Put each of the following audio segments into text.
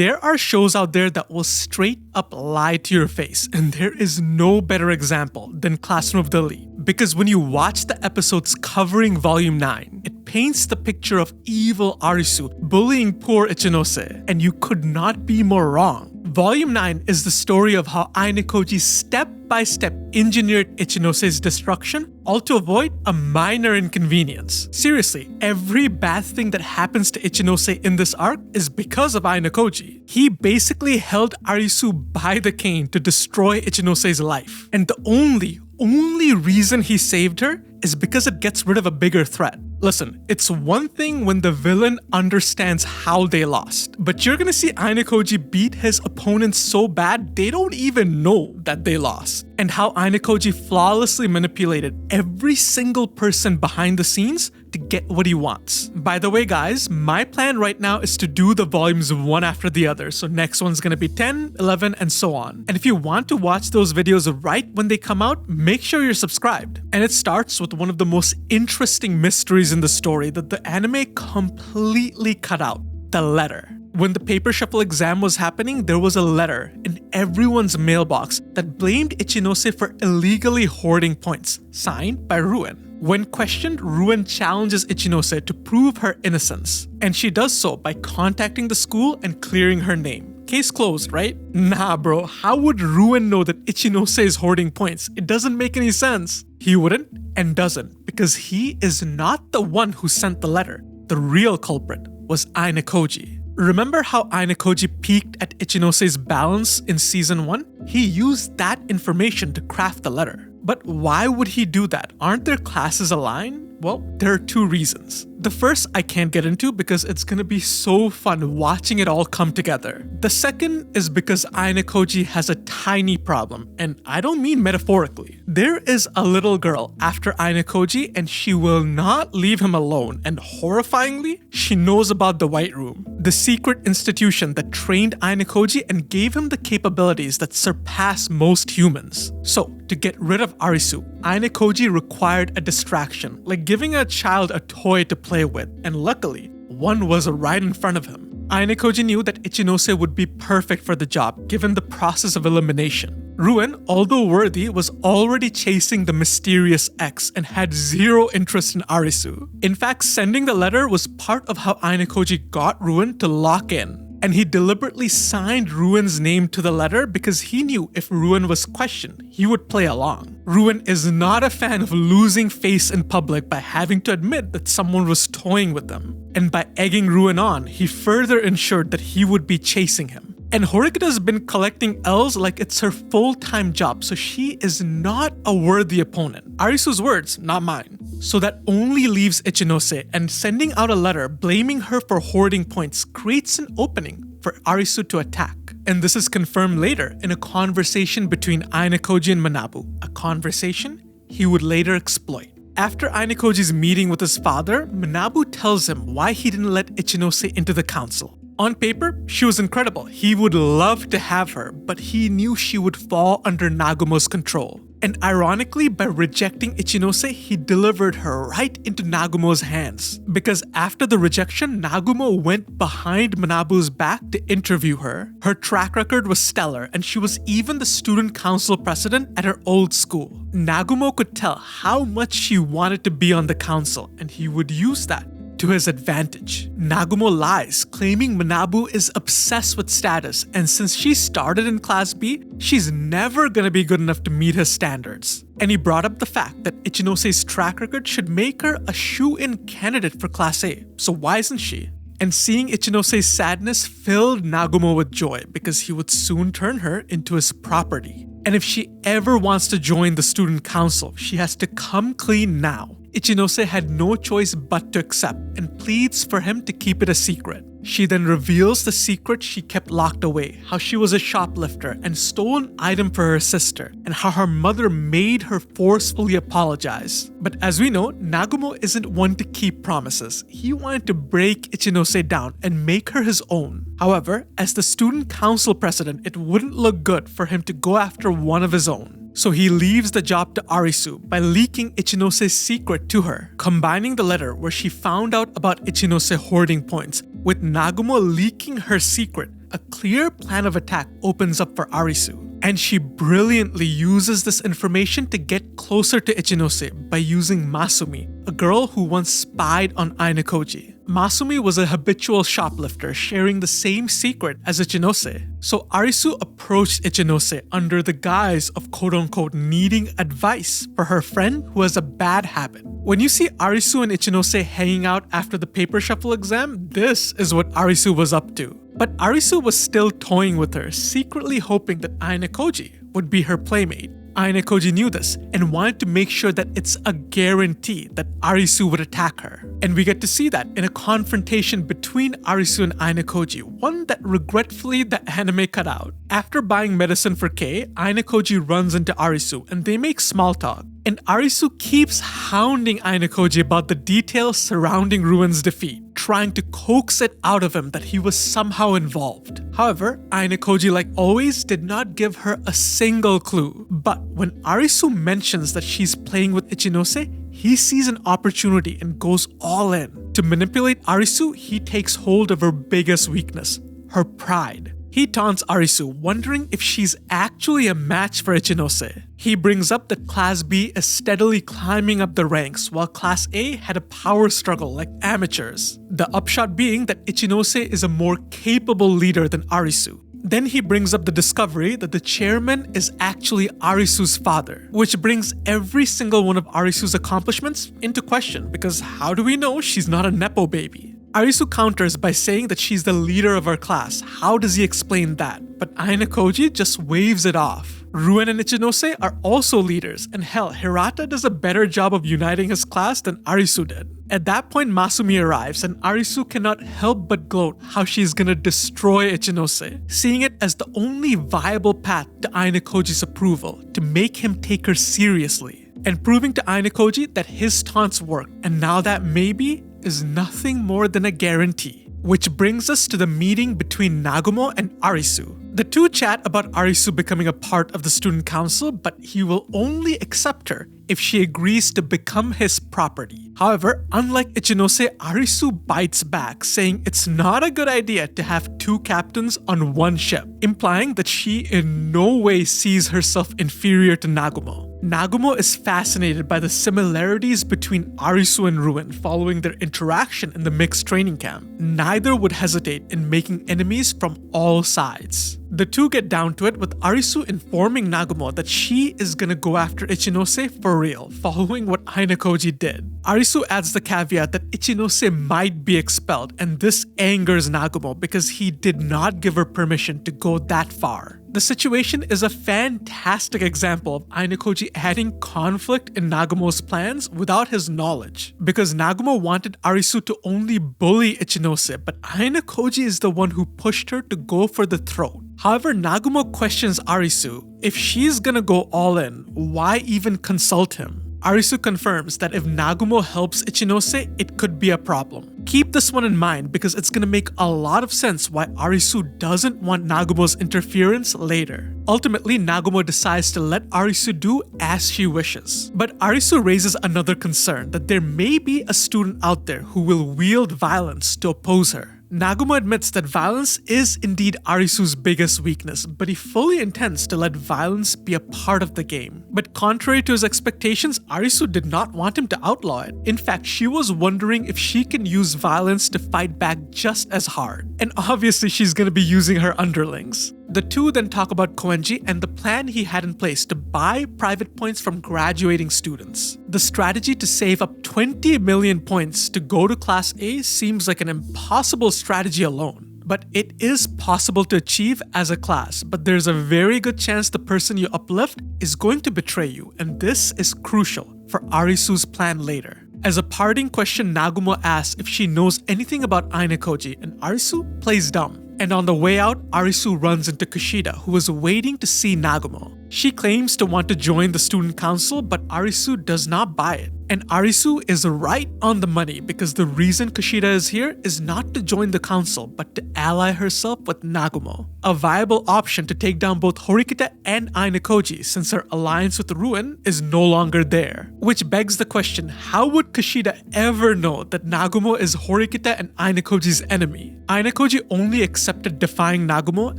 There are shows out there that will straight up lie to your face, and there is no better example than Classroom of the Elite. Because when you watch the episodes covering Volume 9, it paints the picture of evil Arisu bullying poor Ichinose, and you could not be more wrong. Volume 9 is the story of how Ayanokoji step-by-step engineered Ichinose's destruction, all to avoid a minor inconvenience. Seriously, every bad thing that happens to Ichinose in this arc is because of Ayanokoji. He basically held Arisu by the cane to destroy Ichinose's life. And the only reason he saved her is because it gets rid of a bigger threat. Listen, it's one thing when the villain understands how they lost, but you're gonna see Ayanokoji beat his opponents so bad they don't even know that they lost. And how Ayanokoji flawlessly manipulated every single person behind the scenes to get what he wants. By the way guys, my plan right now is to do the volumes one after the other, so next one's gonna be 10, 11, and so on. And if you want to watch those videos right when they come out, make sure you're subscribed. And it starts with one of the most interesting mysteries in the story that the anime completely cut out: the letter. When the paper shuffle exam was happening, there was a letter in everyone's mailbox that blamed Ichinose for illegally hoarding points, signed by Ryuen. When questioned, Ryuen challenges Ichinose to prove her innocence, and she does so by contacting the school and clearing her name. Case closed, right? Nah bro, how would Ryuen know that Ichinose is hoarding points? It doesn't make any sense. He wouldn't and doesn't, because he is not the one who sent the letter. The real culprit was Ayanokoji. Remember how Ayanokoji peeked at Ichinose's balance in season 1? He used that information to craft the letter. But why would he do that? Aren't their classes aligned? Well, there are two reasons. The first I can't get into because it's gonna be so fun watching it all come together. The second is because Ayanokoji has a tiny problem, and I don't mean metaphorically. There is a little girl after Ayanokoji and she will not leave him alone, and horrifyingly, she knows about the White Room, the secret institution that trained Ayanokoji and gave him the capabilities that surpass most humans. So, to get rid of Arisu, Ayanokoji required a distraction, like giving a child a toy to play with, and luckily, one was right in front of him. Ayanokoji knew that Ichinose would be perfect for the job given the process of elimination. Ryuen, although worthy, was already chasing the mysterious X and had zero interest in Arisu. In fact, sending the letter was part of how Ayanokoji got Ryuen to lock in. And he deliberately signed Ryuen's name to the letter because he knew if Ryuen was questioned, he would play along. Ryuen is not a fan of losing face in public by having to admit that someone was toying with them. And by egging Ryuen on, he further ensured that he would be chasing him. And Horikita's been collecting L's like it's her full-time job, so she is not a worthy opponent. Arisu's words, not mine. So that only leaves Ichinose, and sending out a letter blaming her for hoarding points creates an opening for Arisu to attack. And this is confirmed later in a conversation between Ayanokoji and Manabu, a conversation he would later exploit. After Ayanokoji's meeting with his father, Manabu tells him why he didn't let Ichinose into the council. On paper, she was incredible. He would love to have her, but he knew she would fall under Nagumo's control. And ironically, by rejecting Ichinose, he delivered her right into Nagumo's hands. Because after the rejection, Nagumo went behind Manabu's back to interview her. Her track record was stellar, and she was even the student council president at her old school. Nagumo could tell how much she wanted to be on the council, and he would use that to his advantage. Nagumo lies, claiming Manabu is obsessed with status, and since she started in Class B, she's never gonna be good enough to meet his standards. And he brought up the fact that Ichinose's track record should make her a shoe-in candidate for Class A, so why isn't she? And seeing Ichinose's sadness filled Nagumo with joy because he would soon turn her into his property. And if she ever wants to join the student council, she has to come clean now. Ichinose had no choice but to accept and pleads for him to keep it a secret. She then reveals the secret she kept locked away, how she was a shoplifter and stole an item for her sister, and how her mother made her forcefully apologize. But as we know, Nagumo isn't one to keep promises. He wanted to break Ichinose down and make her his own. However, as the student council president, it wouldn't look good for him to go after one of his own. So he leaves the job to Arisu by leaking Ichinose's secret to her, combining the letter where she found out about Ichinose hoarding points with Nagumo leaking her secret a clear plan of attack opens up for Arisu. And she brilliantly uses this information to get closer to Ichinose by using Masumi, a girl who once spied on Ayanokoji. Masumi was a habitual shoplifter sharing the same secret as Ichinose. So Arisu approached Ichinose under the guise of quote-unquote needing advice for her friend who has a bad habit. When you see Arisu and Ichinose hanging out after the paper shuffle exam, this is what Arisu was up to. But Arisu was still toying with her, secretly hoping that Ayanokoji would be her playmate. Ayanokoji knew this and wanted to make sure that it's a guarantee that Arisu would attack her. And we get to see that in a confrontation between Arisu and Ayanokoji, one that regretfully the anime cut out. After buying medicine for Kei, Ayanokoji runs into Arisu and they make small talk. And Arisu keeps hounding Ayanokoji about the details surrounding Ryuen's defeat, trying to coax it out of him that he was somehow involved. However, Ayanokoji, like always, did not give her a single clue. But when Arisu mentions that she's playing with Ichinose, he sees an opportunity and goes all in. To manipulate Arisu, he takes hold of her biggest weakness, her pride. He taunts Arisu, wondering if she's actually a match for Ichinose. He brings up that Class B is steadily climbing up the ranks, while Class A had a power struggle like amateurs. The upshot being that Ichinose is a more capable leader than Arisu. Then he brings up the discovery that the chairman is actually Arisu's father, which brings every single one of Arisu's accomplishments into question, because how do we know she's not a nepo baby? Arisu counters by saying that she's the leader of our class. How does he explain that? But Ayanokoji just waves it off. Ryuen and Ichinose are also leaders, and hell, Hirata does a better job of uniting his class than Arisu did. At that point, Masumi arrives, and Arisu cannot help but gloat how she's gonna destroy Ichinose, seeing it as the only viable path to Ayanokoji's approval, to make him take her seriously, and proving to Ayanokoji that his taunts work, and now that maybe is nothing more than a guarantee. Which brings us to the meeting between Nagumo and Arisu. The two chat about Arisu becoming a part of the student council, but he will only accept her if she agrees to become his property. However, unlike Ichinose, Arisu bites back, saying it's not a good idea to have two captains on one ship, implying that she in no way sees herself inferior to Nagumo. Nagumo is fascinated by the similarities between Arisu and Ryuen following their interaction in the mixed training camp. Neither would hesitate in making enemies from all sides. The two get down to it, with Arisu informing Nagumo that she is gonna go after Ichinose for real, following what Ayanokoji did. Arisu adds the caveat that Ichinose might be expelled, and this angers Nagumo because he did not give her permission to go that far. The situation is a fantastic example of Ayanokoji adding conflict in Nagumo's plans without his knowledge, because Nagumo wanted Arisu to only bully Ichinose, but Ayanokoji is the one who pushed her to go for the throat. However, Nagumo questions Arisu. If she's gonna go all in, why even consult him? Arisu confirms that if Nagumo helps Ichinose, it could be a problem. Keep this one in mind because it's gonna make a lot of sense why Arisu doesn't want Nagumo's interference later. Ultimately, Nagumo decides to let Arisu do as she wishes. But Arisu raises another concern, that there may be a student out there who will wield violence to oppose her. Nagumo admits that violence is indeed Arisu's biggest weakness, but he fully intends to let violence be a part of the game. But contrary to his expectations, Arisu did not want him to outlaw it. In fact, she was wondering if she can use violence to fight back just as hard. And obviously she's gonna be using her underlings. The two then talk about Koenji and the plan he had in place to buy private points from graduating students. The strategy to save up 20 million points to go to Class A seems like an impossible strategy alone. But it is possible to achieve as a class, but there's a very good chance the person you uplift is going to betray you, and this is crucial for Arisu's plan later. As a parting question, Nagumo asks if she knows anything about Ayanokoji, and Arisu plays dumb. And on the way out, Arisu runs into Kushida, who is waiting to see Nagumo. She claims to want to join the student council, but Arisu does not buy it. And Arisu is right on the money because the reason Kushida is here is not to join the council, but to ally herself with Nagumo. A viable option to take down both Horikita and Ayanokoji since her alliance with Ryuen is no longer there. Which begs the question, how would Kushida ever know that Nagumo is Horikita and Ayanokoji's enemy? Ayanokoji only accepted defying Nagumo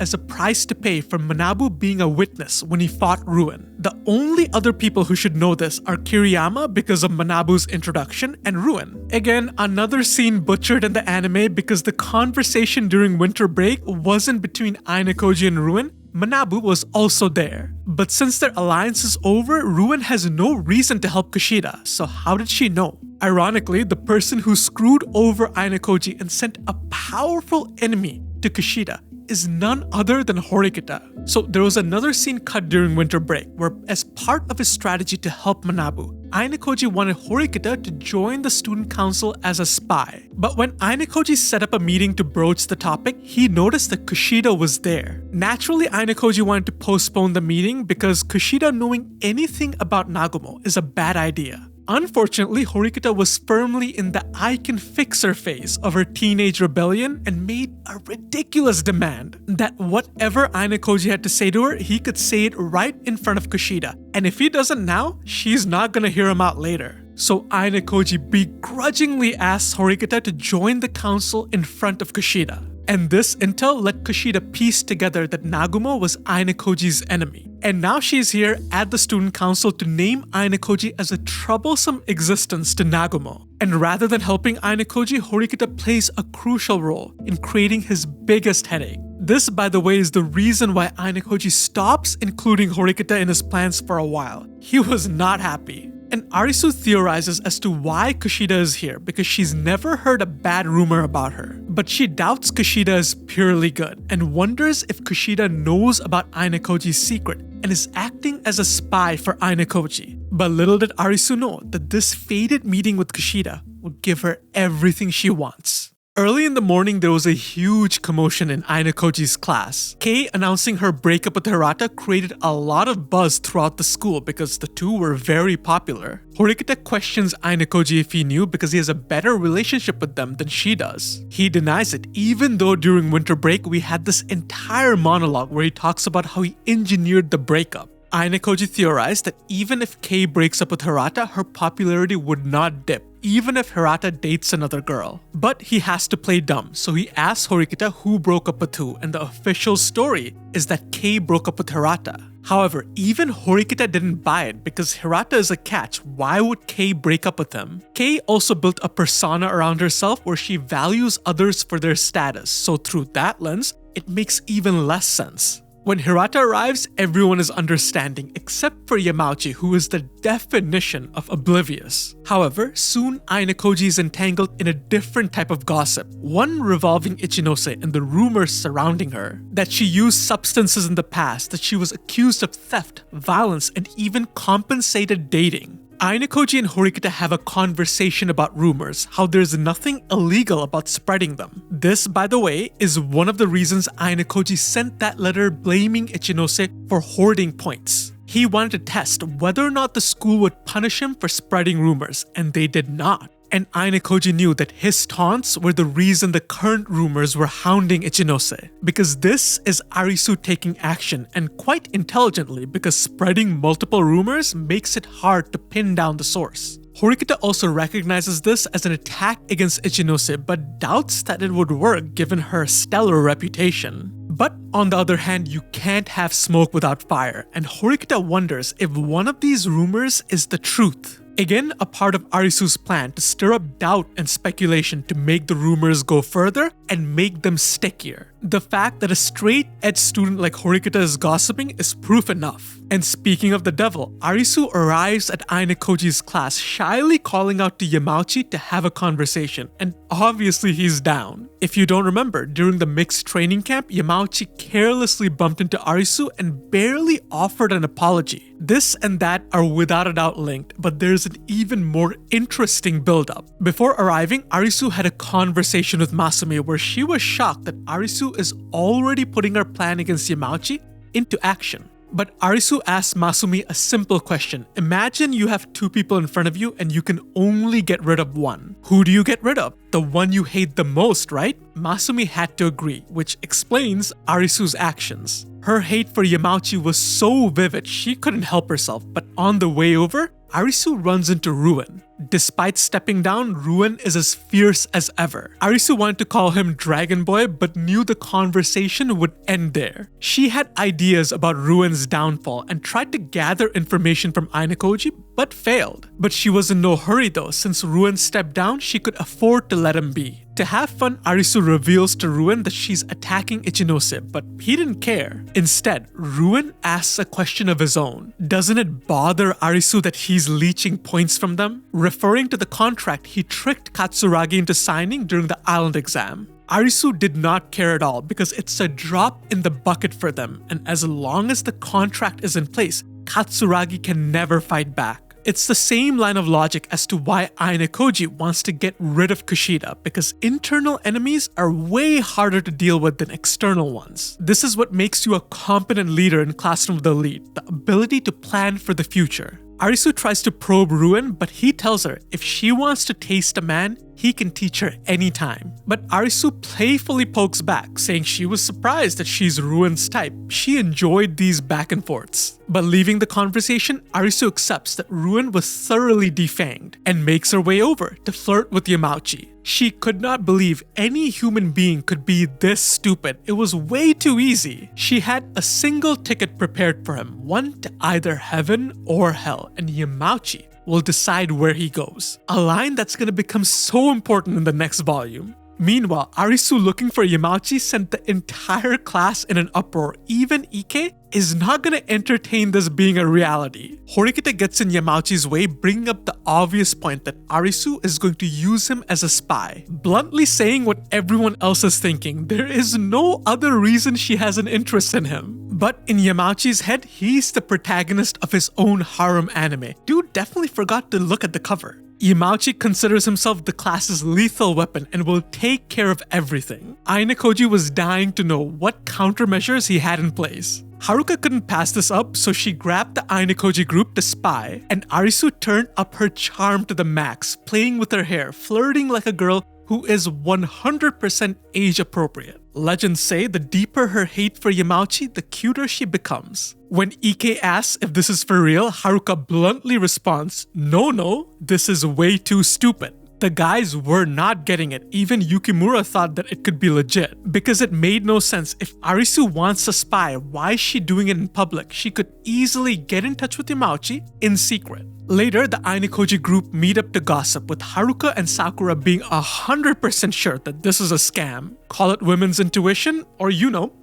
as a price to pay for Manabu being a witness when he fought Ryuen. The only other people who should know this are Kiriyama because of Manabu's introduction and Ryuen. Again, another scene butchered in the anime because the conversation during winter break wasn't between Ayanokoji and Ryuen. Manabu was also there. But since their alliance is over, Ryuen has no reason to help Kushida, so how did she know? Ironically, the person who screwed over Ayanokoji and sent a powerful enemy to Kushida is none other than Horikita. So there was another scene cut during winter break where, as part of his strategy to help Manabu, Ayanokoji wanted Horikita to join the student council as a spy. But when Ayanokoji set up a meeting to broach the topic, he noticed that Kushida was there. Naturally, Ayanokoji wanted to postpone the meeting because Kushida knowing anything about Nagumo is a bad idea. Unfortunately, Horikita was firmly in the I can fix her phase of her teenage rebellion and made a ridiculous demand that whatever Ayanokoji had to say to her, he could say it right in front of Kushida. And if he doesn't now, she's not gonna hear him out later. So Ayanokoji begrudgingly asks Horikita to join the council in front of Kushida. And this intel let Kushida piece together that Nagumo was Ayanokoji's enemy. And now she's here at the student council to name Ayanokoji as a troublesome existence to Nagumo. And rather than helping Ayanokoji, Horikita plays a crucial role in creating his biggest headache. This, by the way, is the reason why Ayanokoji stops including Horikita in his plans for a while. He was not happy. And Arisu theorizes as to why Kushida is here because she's never heard a bad rumor about her. But she doubts Kushida is purely good and wonders if Kushida knows about Ayanokoji's secret and is acting as a spy for Ayanokoji. But little did Arisu know that this fated meeting with Kushida would give her everything she wants. Early in the morning, there was a huge commotion in Ayanokoji's class. Kei announcing her breakup with Hirata created a lot of buzz throughout the school because the two were very popular. Horikita questions Ayanokoji if he knew because he has a better relationship with them than she does. He denies it, even though during winter break we had this entire monologue where he talks about how he engineered the breakup. Ayanokoji theorized that even if Kei breaks up with Hirata, her popularity would not dip, even if Hirata dates another girl. But he has to play dumb, so he asks Horikita who broke up with who, and the official story is that Kei broke up with Hirata. However, even Horikita didn't buy it because Hirata is a catch. Why would Kei break up with him? Kei also built a persona around herself where she values others for their status, so through that lens, it makes even less sense. When Hirata arrives, everyone is understanding except for Yamauchi, who is the definition of oblivious. However, soon Ayanokoji is entangled in a different type of gossip, one revolving Ichinose and the rumors surrounding her. That she used substances in the past, that she was accused of theft, violence, and even compensated dating. Ayanokoji and Horikita have a conversation about rumors, how there's nothing illegal about spreading them. This, by the way, is one of the reasons Ayanokoji sent that letter blaming Ichinose for hoarding points. He wanted to test whether or not the school would punish him for spreading rumors, and they did not. And Ayanokoji knew that his taunts were the reason the current rumors were hounding Ichinose. Because this is Arisu taking action, and quite intelligently because spreading multiple rumors makes it hard to pin down the source. Horikita also recognizes this as an attack against Ichinose but doubts that it would work given her stellar reputation. But on the other hand, you can't have smoke without fire, and Horikita wonders if one of these rumors is the truth. Again, a part of Arisu's plan to stir up doubt and speculation to make the rumors go further and make them stickier. The fact that a straight-edge student like Horikita is gossiping is proof enough. And speaking of the devil, Arisu arrives at Ayanokoji's class shyly calling out to Yamauchi to have a conversation, and obviously he's down. If you don't remember, during the mixed training camp, Yamauchi carelessly bumped into Arisu and barely offered an apology. This and that are without a doubt linked, but there's an even more interesting build-up. Before arriving, Arisu had a conversation with Masumi where she was shocked that Arisu is already putting her plan against Yamauchi into action. But Arisu asks Masumi a simple question. Imagine you have two people in front of you and you can only get rid of one. Who do you get rid of? The one you hate the most, right? Masumi had to agree, which explains Arisu's actions. Her hate for Yamauchi was so vivid she couldn't help herself, but on the way over, Arisu runs into Ryuen. Despite stepping down, Ryuen is as fierce as ever. Arisu wanted to call him Dragon Boy, but knew the conversation would end there. She had ideas about Ryuen's downfall and tried to gather information from Ayanokoji, but failed. But she was in no hurry though, since Ryuen stepped down, she could afford to let him be. To have fun, Arisu reveals to Ryuen that she's attacking Ichinose, but he didn't care. Instead, Ryuen asks a question of his own. Doesn't it bother Arisu that he's leeching points from them? Referring to the contract he tricked Katsuragi into signing during the island exam. Arisu did not care at all because it's a drop in the bucket for them, and as long as the contract is in place, Katsuragi can never fight back. It's the same line of logic as to why Ayanokoji wants to get rid of Kushida, because internal enemies are way harder to deal with than external ones. This is what makes you a competent leader in Classroom of the Elite, the ability to plan for the future. Arisu tries to probe Ryuen, but he tells her if she wants to taste a man, he can teach her anytime. But Arisu playfully pokes back, saying she was surprised that she's Ryuen's type. She enjoyed these back and forths. But leaving the conversation, Arisu accepts that Ryuen was thoroughly defanged and makes her way over to flirt with Yamauchi. She could not believe any human being could be this stupid. It was way too easy. She had a single ticket prepared for him, one to either heaven or hell, and Yamauchi will decide where he goes. A line that's going to become so important in the next volume. Meanwhile, Arisu looking for Yamauchi sent the entire class in an uproar. Even Ike is not going to entertain this being a reality. Horikita gets in Yamauchi's way, bringing up the obvious point that Arisu is going to use him as a spy, bluntly saying what everyone else is thinking. There is no other reason she has an interest in him. But in Yamauchi's head, he's the protagonist of his own harem anime. Dude definitely forgot to look at the cover. Yamauchi considers himself the class's lethal weapon and will take care of everything. Ayanokoji was dying to know what countermeasures he had in place. Haruka couldn't pass this up, so she grabbed the Ayanokoji group to spy, and Arisu turned up her charm to the max, playing with her hair, flirting like a girl who is 100% age appropriate. Legends say the deeper her hate for Yamauchi, the cuter she becomes. When Ike asks if this is for real, Haruka bluntly responds, no, this is way too stupid. The guys were not getting it. Even Yukimura thought that it could be legit, because it made no sense. If Arisu wants to spy, why is she doing it in public? She could easily get in touch with Yamauchi in secret. Later, the Ayanokoji group meet up to gossip, with Haruka and Sakura being 100% sure that this is a scam. Call it women's intuition, or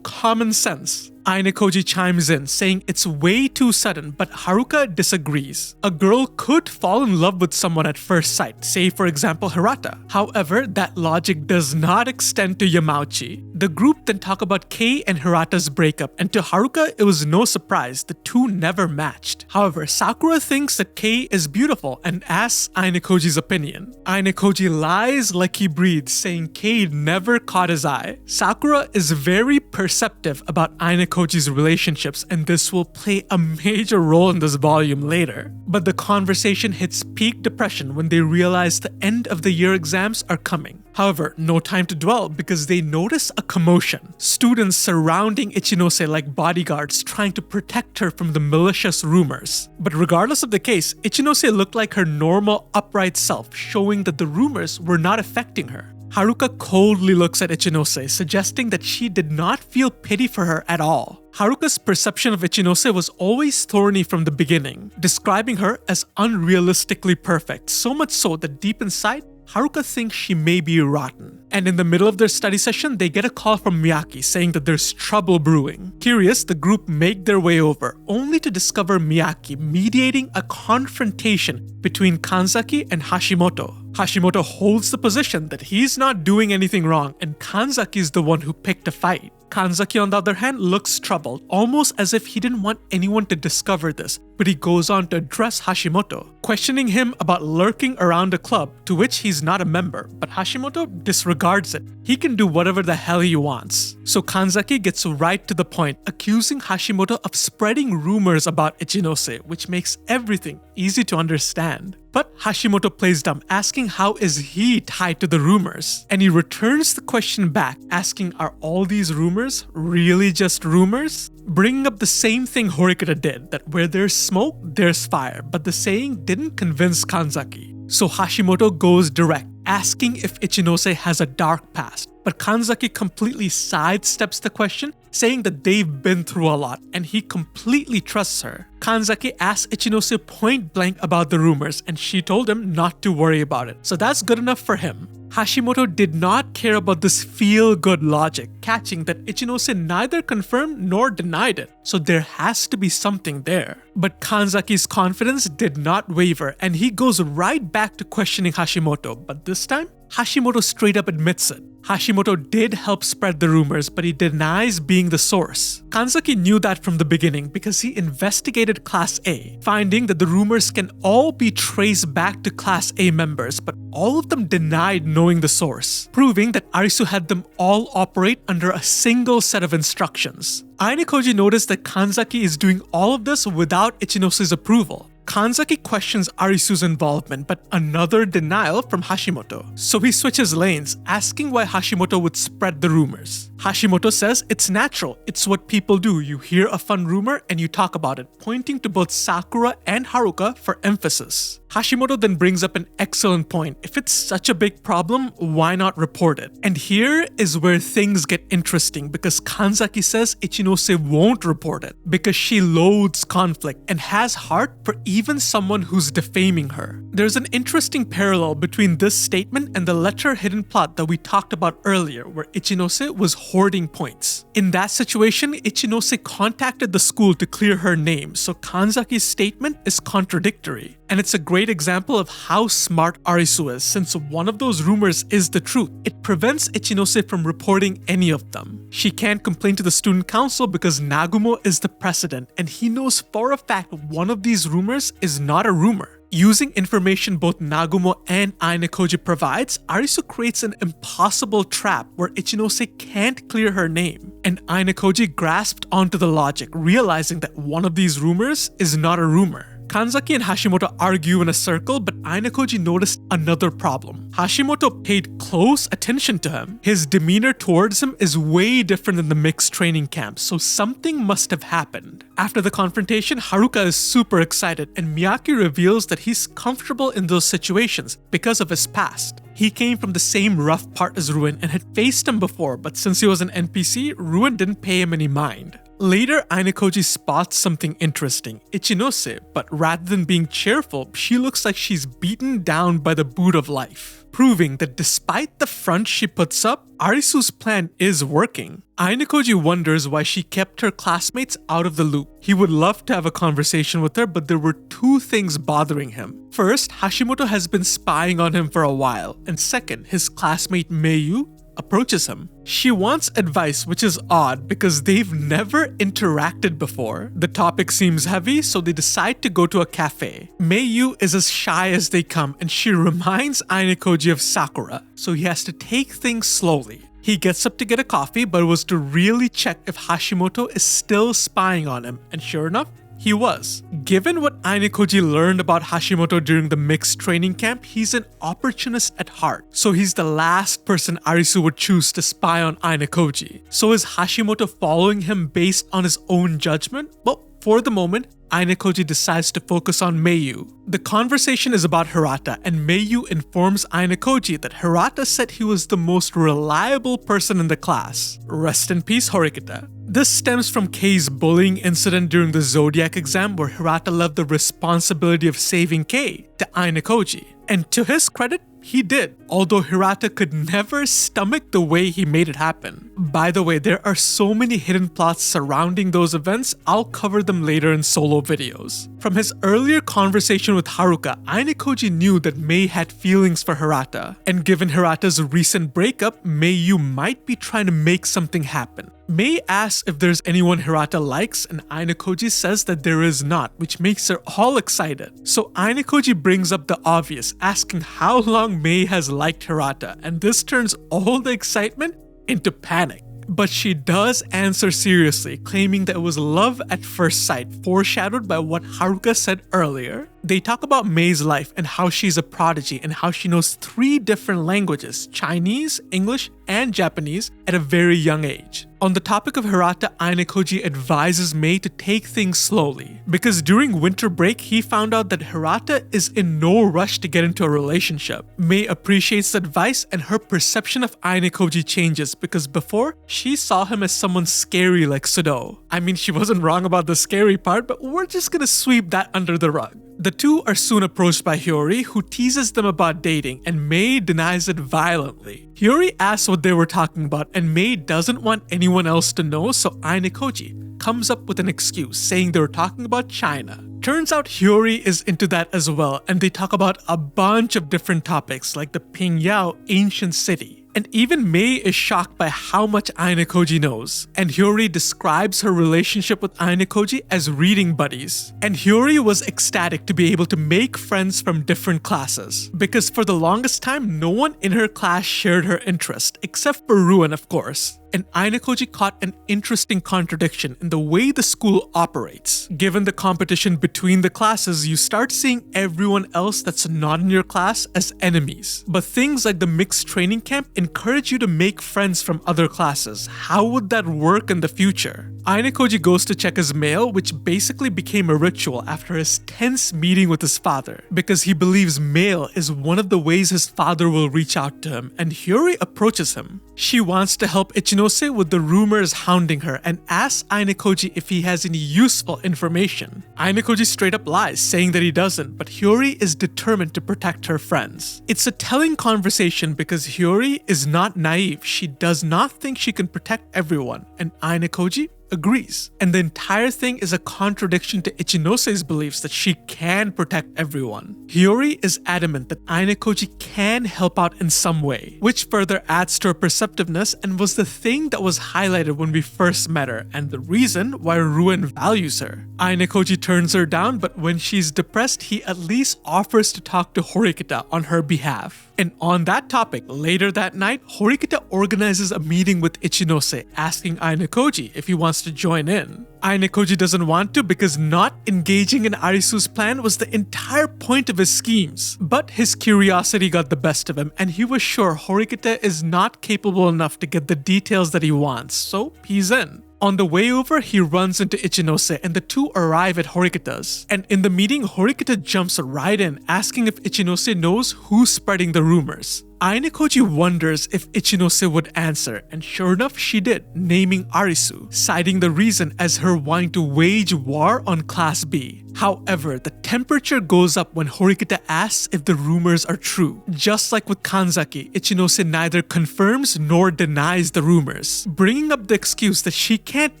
common sense. Ayanokoji chimes in, saying it's way too sudden, but Haruka disagrees. A girl could fall in love with someone at first sight, say for example Hirata. However, that logic does not extend to Yamauchi. The group then talk about Kei and Hirata's breakup, and to Haruka it was no surprise, the two never matched. However, Sakura thinks that Kei is beautiful and asks Ayanokoji's opinion. Ayanokoji lies like he breathes, saying Kei never caught his eye. Sakura is very perceptive about Ayanokoji's relationships, and this will play a major role in this volume later. But the conversation hits peak depression when they realize the end of the year exams are coming. However, no time to dwell because they notice a commotion. Students surrounding Ichinose like bodyguards trying to protect her from the malicious rumors. But regardless of the case, Ichinose looked like her normal upright self, showing that the rumors were not affecting her. Haruka coldly looks at Ichinose, suggesting that she did not feel pity for her at all. Haruka's perception of Ichinose was always thorny from the beginning, describing her as unrealistically perfect, so much so that deep inside, Haruka thinks she may be rotten. And in the middle of their study session, they get a call from Miyaki saying that there's trouble brewing. Curious, the group make their way over, only to discover Miyaki mediating a confrontation between Kanzaki and Hashimoto. Hashimoto holds the position that he's not doing anything wrong and Kanzaki is the one who picked a fight. Kanzaki, on the other hand, looks troubled, almost as if he didn't want anyone to discover this, but he goes on to address Hashimoto, questioning him about lurking around a club to which he's not a member, but Hashimoto disregards it. He can do whatever the hell he wants. So Kanzaki gets right to the point, accusing Hashimoto of spreading rumors about Ichinose, which makes everything easy to understand. But Hashimoto plays dumb, asking how is he tied to the rumors? And he returns the question back, asking are all these rumors really just rumors? Bringing up the same thing Horikita did, that where there's smoke, there's fire, but the saying didn't convince Kanzaki. So Hashimoto goes direct, asking if Ichinose has a dark past. But Kanzaki completely sidesteps the question, saying that they've been through a lot and he completely trusts her. Kanzaki asks Ichinose point blank about the rumors and she told him not to worry about it. So that's good enough for him. Hashimoto did not care about this feel-good logic, catching that Ichinose neither confirmed nor denied it, so there has to be something there. But Kanzaki's confidence did not waver, and he goes right back to questioning Hashimoto, but this time, Hashimoto straight up admits it. Hashimoto did help spread the rumors, but he denies being the source. Kanzaki knew that from the beginning because he investigated Class A, finding that the rumors can all be traced back to Class A members, but all of them denied knowing the source, proving that Arisu had them all operate under a single set of instructions. Ayanokoji noticed that Kanzaki is doing all of this without Ichinose's approval. Kanzaki questions Arisu's involvement, but another denial from Hashimoto. So he switches lanes, asking why Hashimoto would spread the rumors. Hashimoto says it's natural, it's what people do. You hear a fun rumor and you talk about it, pointing to both Sakura and Haruka for emphasis. Hashimoto then brings up an excellent point. If it's such a big problem, why not report it? And here is where things get interesting because Kanzaki says Ichinose won't report it because she loathes conflict and has heart for even someone who's defaming her. There's an interesting parallel between this statement and the letter hidden plot that we talked about earlier where Ichinose was hoarding points. In that situation, Ichinose contacted the school to clear her name, so Kanzaki's statement is contradictory. And it's a great example of how smart Arisu is, since one of those rumors is the truth. It prevents Ichinose from reporting any of them. She can't complain to the student council because Nagumo is the president, and he knows for a fact one of these rumors is not a rumor. Using information both Nagumo and Ayanokoji provides, Arisu creates an impossible trap where Ichinose can't clear her name. And Ayanokoji grasped onto the logic, realizing that one of these rumors is not a rumor. Kanzaki and Hashimoto argue in a circle, but Ayanokoji noticed another problem. Hashimoto paid close attention to him. His demeanor towards him is way different than the mixed training camp, so something must have happened. After the confrontation, Haruka is super excited, and Miyake reveals that he's comfortable in those situations because of his past. He came from the same rough part as Ryuen and had faced him before, but since he was an NPC, Ryuen didn't pay him any mind. Later, Ayanokoji spots something interesting. Ichinose, but rather than being cheerful, she looks like she's beaten down by the boot of life, proving that despite the front she puts up, Arisu's plan is working. Ayanokoji wonders why she kept her classmates out of the loop. He would love to have a conversation with her, but there were two things bothering him. First, Hashimoto has been spying on him for a while, and second, his classmate Meiyu approaches him. She wants advice, which is odd because they've never interacted before. The topic seems heavy, so they decide to go to a cafe. Meiyu is as shy as they come, and she reminds Ayanokoji of Sakura, so he has to take things slowly. He gets up to get a coffee, but it was to really check if Hashimoto is still spying on him, and sure enough, he was. Given what Ayanokoji learned about Hashimoto during the mixed training camp, he's an opportunist at heart. So he's the last person Arisu would choose to spy on Ayanokoji. So is Hashimoto following him based on his own judgment? Well, for the moment, Ayanokoji decides to focus on Meiyu. The conversation is about Hirata, and Meiyu informs Ayanokoji that Hirata said he was the most reliable person in the class. Rest in peace, Horikita. This stems from Kei's bullying incident during the Zodiac exam where Hirata left the responsibility of saving Kei to Ayanokoji. And to his credit, he did, although Hirata could never stomach the way he made it happen. By the way, there are so many hidden plots surrounding those events, I'll cover them later in solo videos. From his earlier conversation with Haruka, Ayanokoji knew that Mei had feelings for Hirata, and given Hirata's recent breakup, Mei might be trying to make something happen. Mei asks if there's anyone Hirata likes, and Ayanokoji says that there is not, which makes her all excited. So Ayanokoji brings up the obvious, asking how long Mei has liked Hirata, and this turns all the excitement into panic. But she does answer seriously, claiming that it was love at first sight, foreshadowed by what Haruka said earlier. They talk about Mei's life and how she's a prodigy and how she knows 3 different languages, Chinese, English, and Japanese, at a very young age. On the topic of Hirata, Ayanokoji advises Mei to take things slowly, because during winter break, he found out that Hirata is in no rush to get into a relationship. Mei appreciates the advice, and her perception of Ayanokoji changes, because before, she saw him as someone scary like Sudo. I mean, she wasn't wrong about the scary part, but we're just gonna sweep that under the rug. The two are soon approached by Hiyori, who teases them about dating, and Mei denies it violently. Hiyori asks what they were talking about, and Mei doesn't want anyone else to know, so Ayanokoji comes up with an excuse, saying they were talking about China. Turns out Hiyori is into that as well, and they talk about a bunch of different topics like the Pingyao ancient city. And even Mei is shocked by how much Ayanokoji knows. And Hiyori describes her relationship with Ayanokoji as reading buddies. And Hiyori was ecstatic to be able to make friends from different classes, because for the longest time, no one in her class shared her interest, except for Ryuen, of course. And Ayanokoji caught an interesting contradiction in the way the school operates. Given the competition between the classes, you start seeing everyone else that's not in your class as enemies. But things like the mixed training camp encourage you to make friends from other classes. How would that work in the future? Ayanokoji goes to check his mail, which basically became a ritual after his tense meeting with his father, because he believes mail is one of the ways his father will reach out to him, and Hiyori approaches him. She wants to help Ichinose with the rumors hounding her and asks Ayanokoji if he has any useful information. Ayanokoji straight up lies, saying that he doesn't, but Hiyori is determined to protect her friends. It's a telling conversation because Hiyori is not naive. She does not think she can protect everyone, and Ayanokoji agrees. And the entire thing is a contradiction to Ichinose's beliefs that she can protect everyone. Hiyori is adamant that Ayanokoji can help out in some way, which further adds to her perceptiveness and was the thing that was highlighted when we first met her and the reason why Ryuen values her. Ayanokoji turns her down, but when she's depressed, he at least offers to talk to Horikita on her behalf. And on that topic, later that night, Horikita organizes a meeting with Ichinose, asking Ayanokoji if he wants to join in. Ayanokoji doesn't want to because not engaging in Arisu's plan was the entire point of his schemes. But his curiosity got the best of him, and he was sure Horikita is not capable enough to get the details that he wants, so he's in. On the way over, he runs into Ichinose and the two arrive at Horikita's. And in the meeting, Horikita jumps right in, asking if Ichinose knows who's spreading the rumors. Ayanokoji wonders if Ichinose would answer, and sure enough she did, naming Arisu, citing the reason as her wanting to wage war on Class B. However, the temperature goes up when Horikita asks if the rumors are true. Just like with Kanzaki, Ichinose neither confirms nor denies the rumors, bringing up the excuse that she can't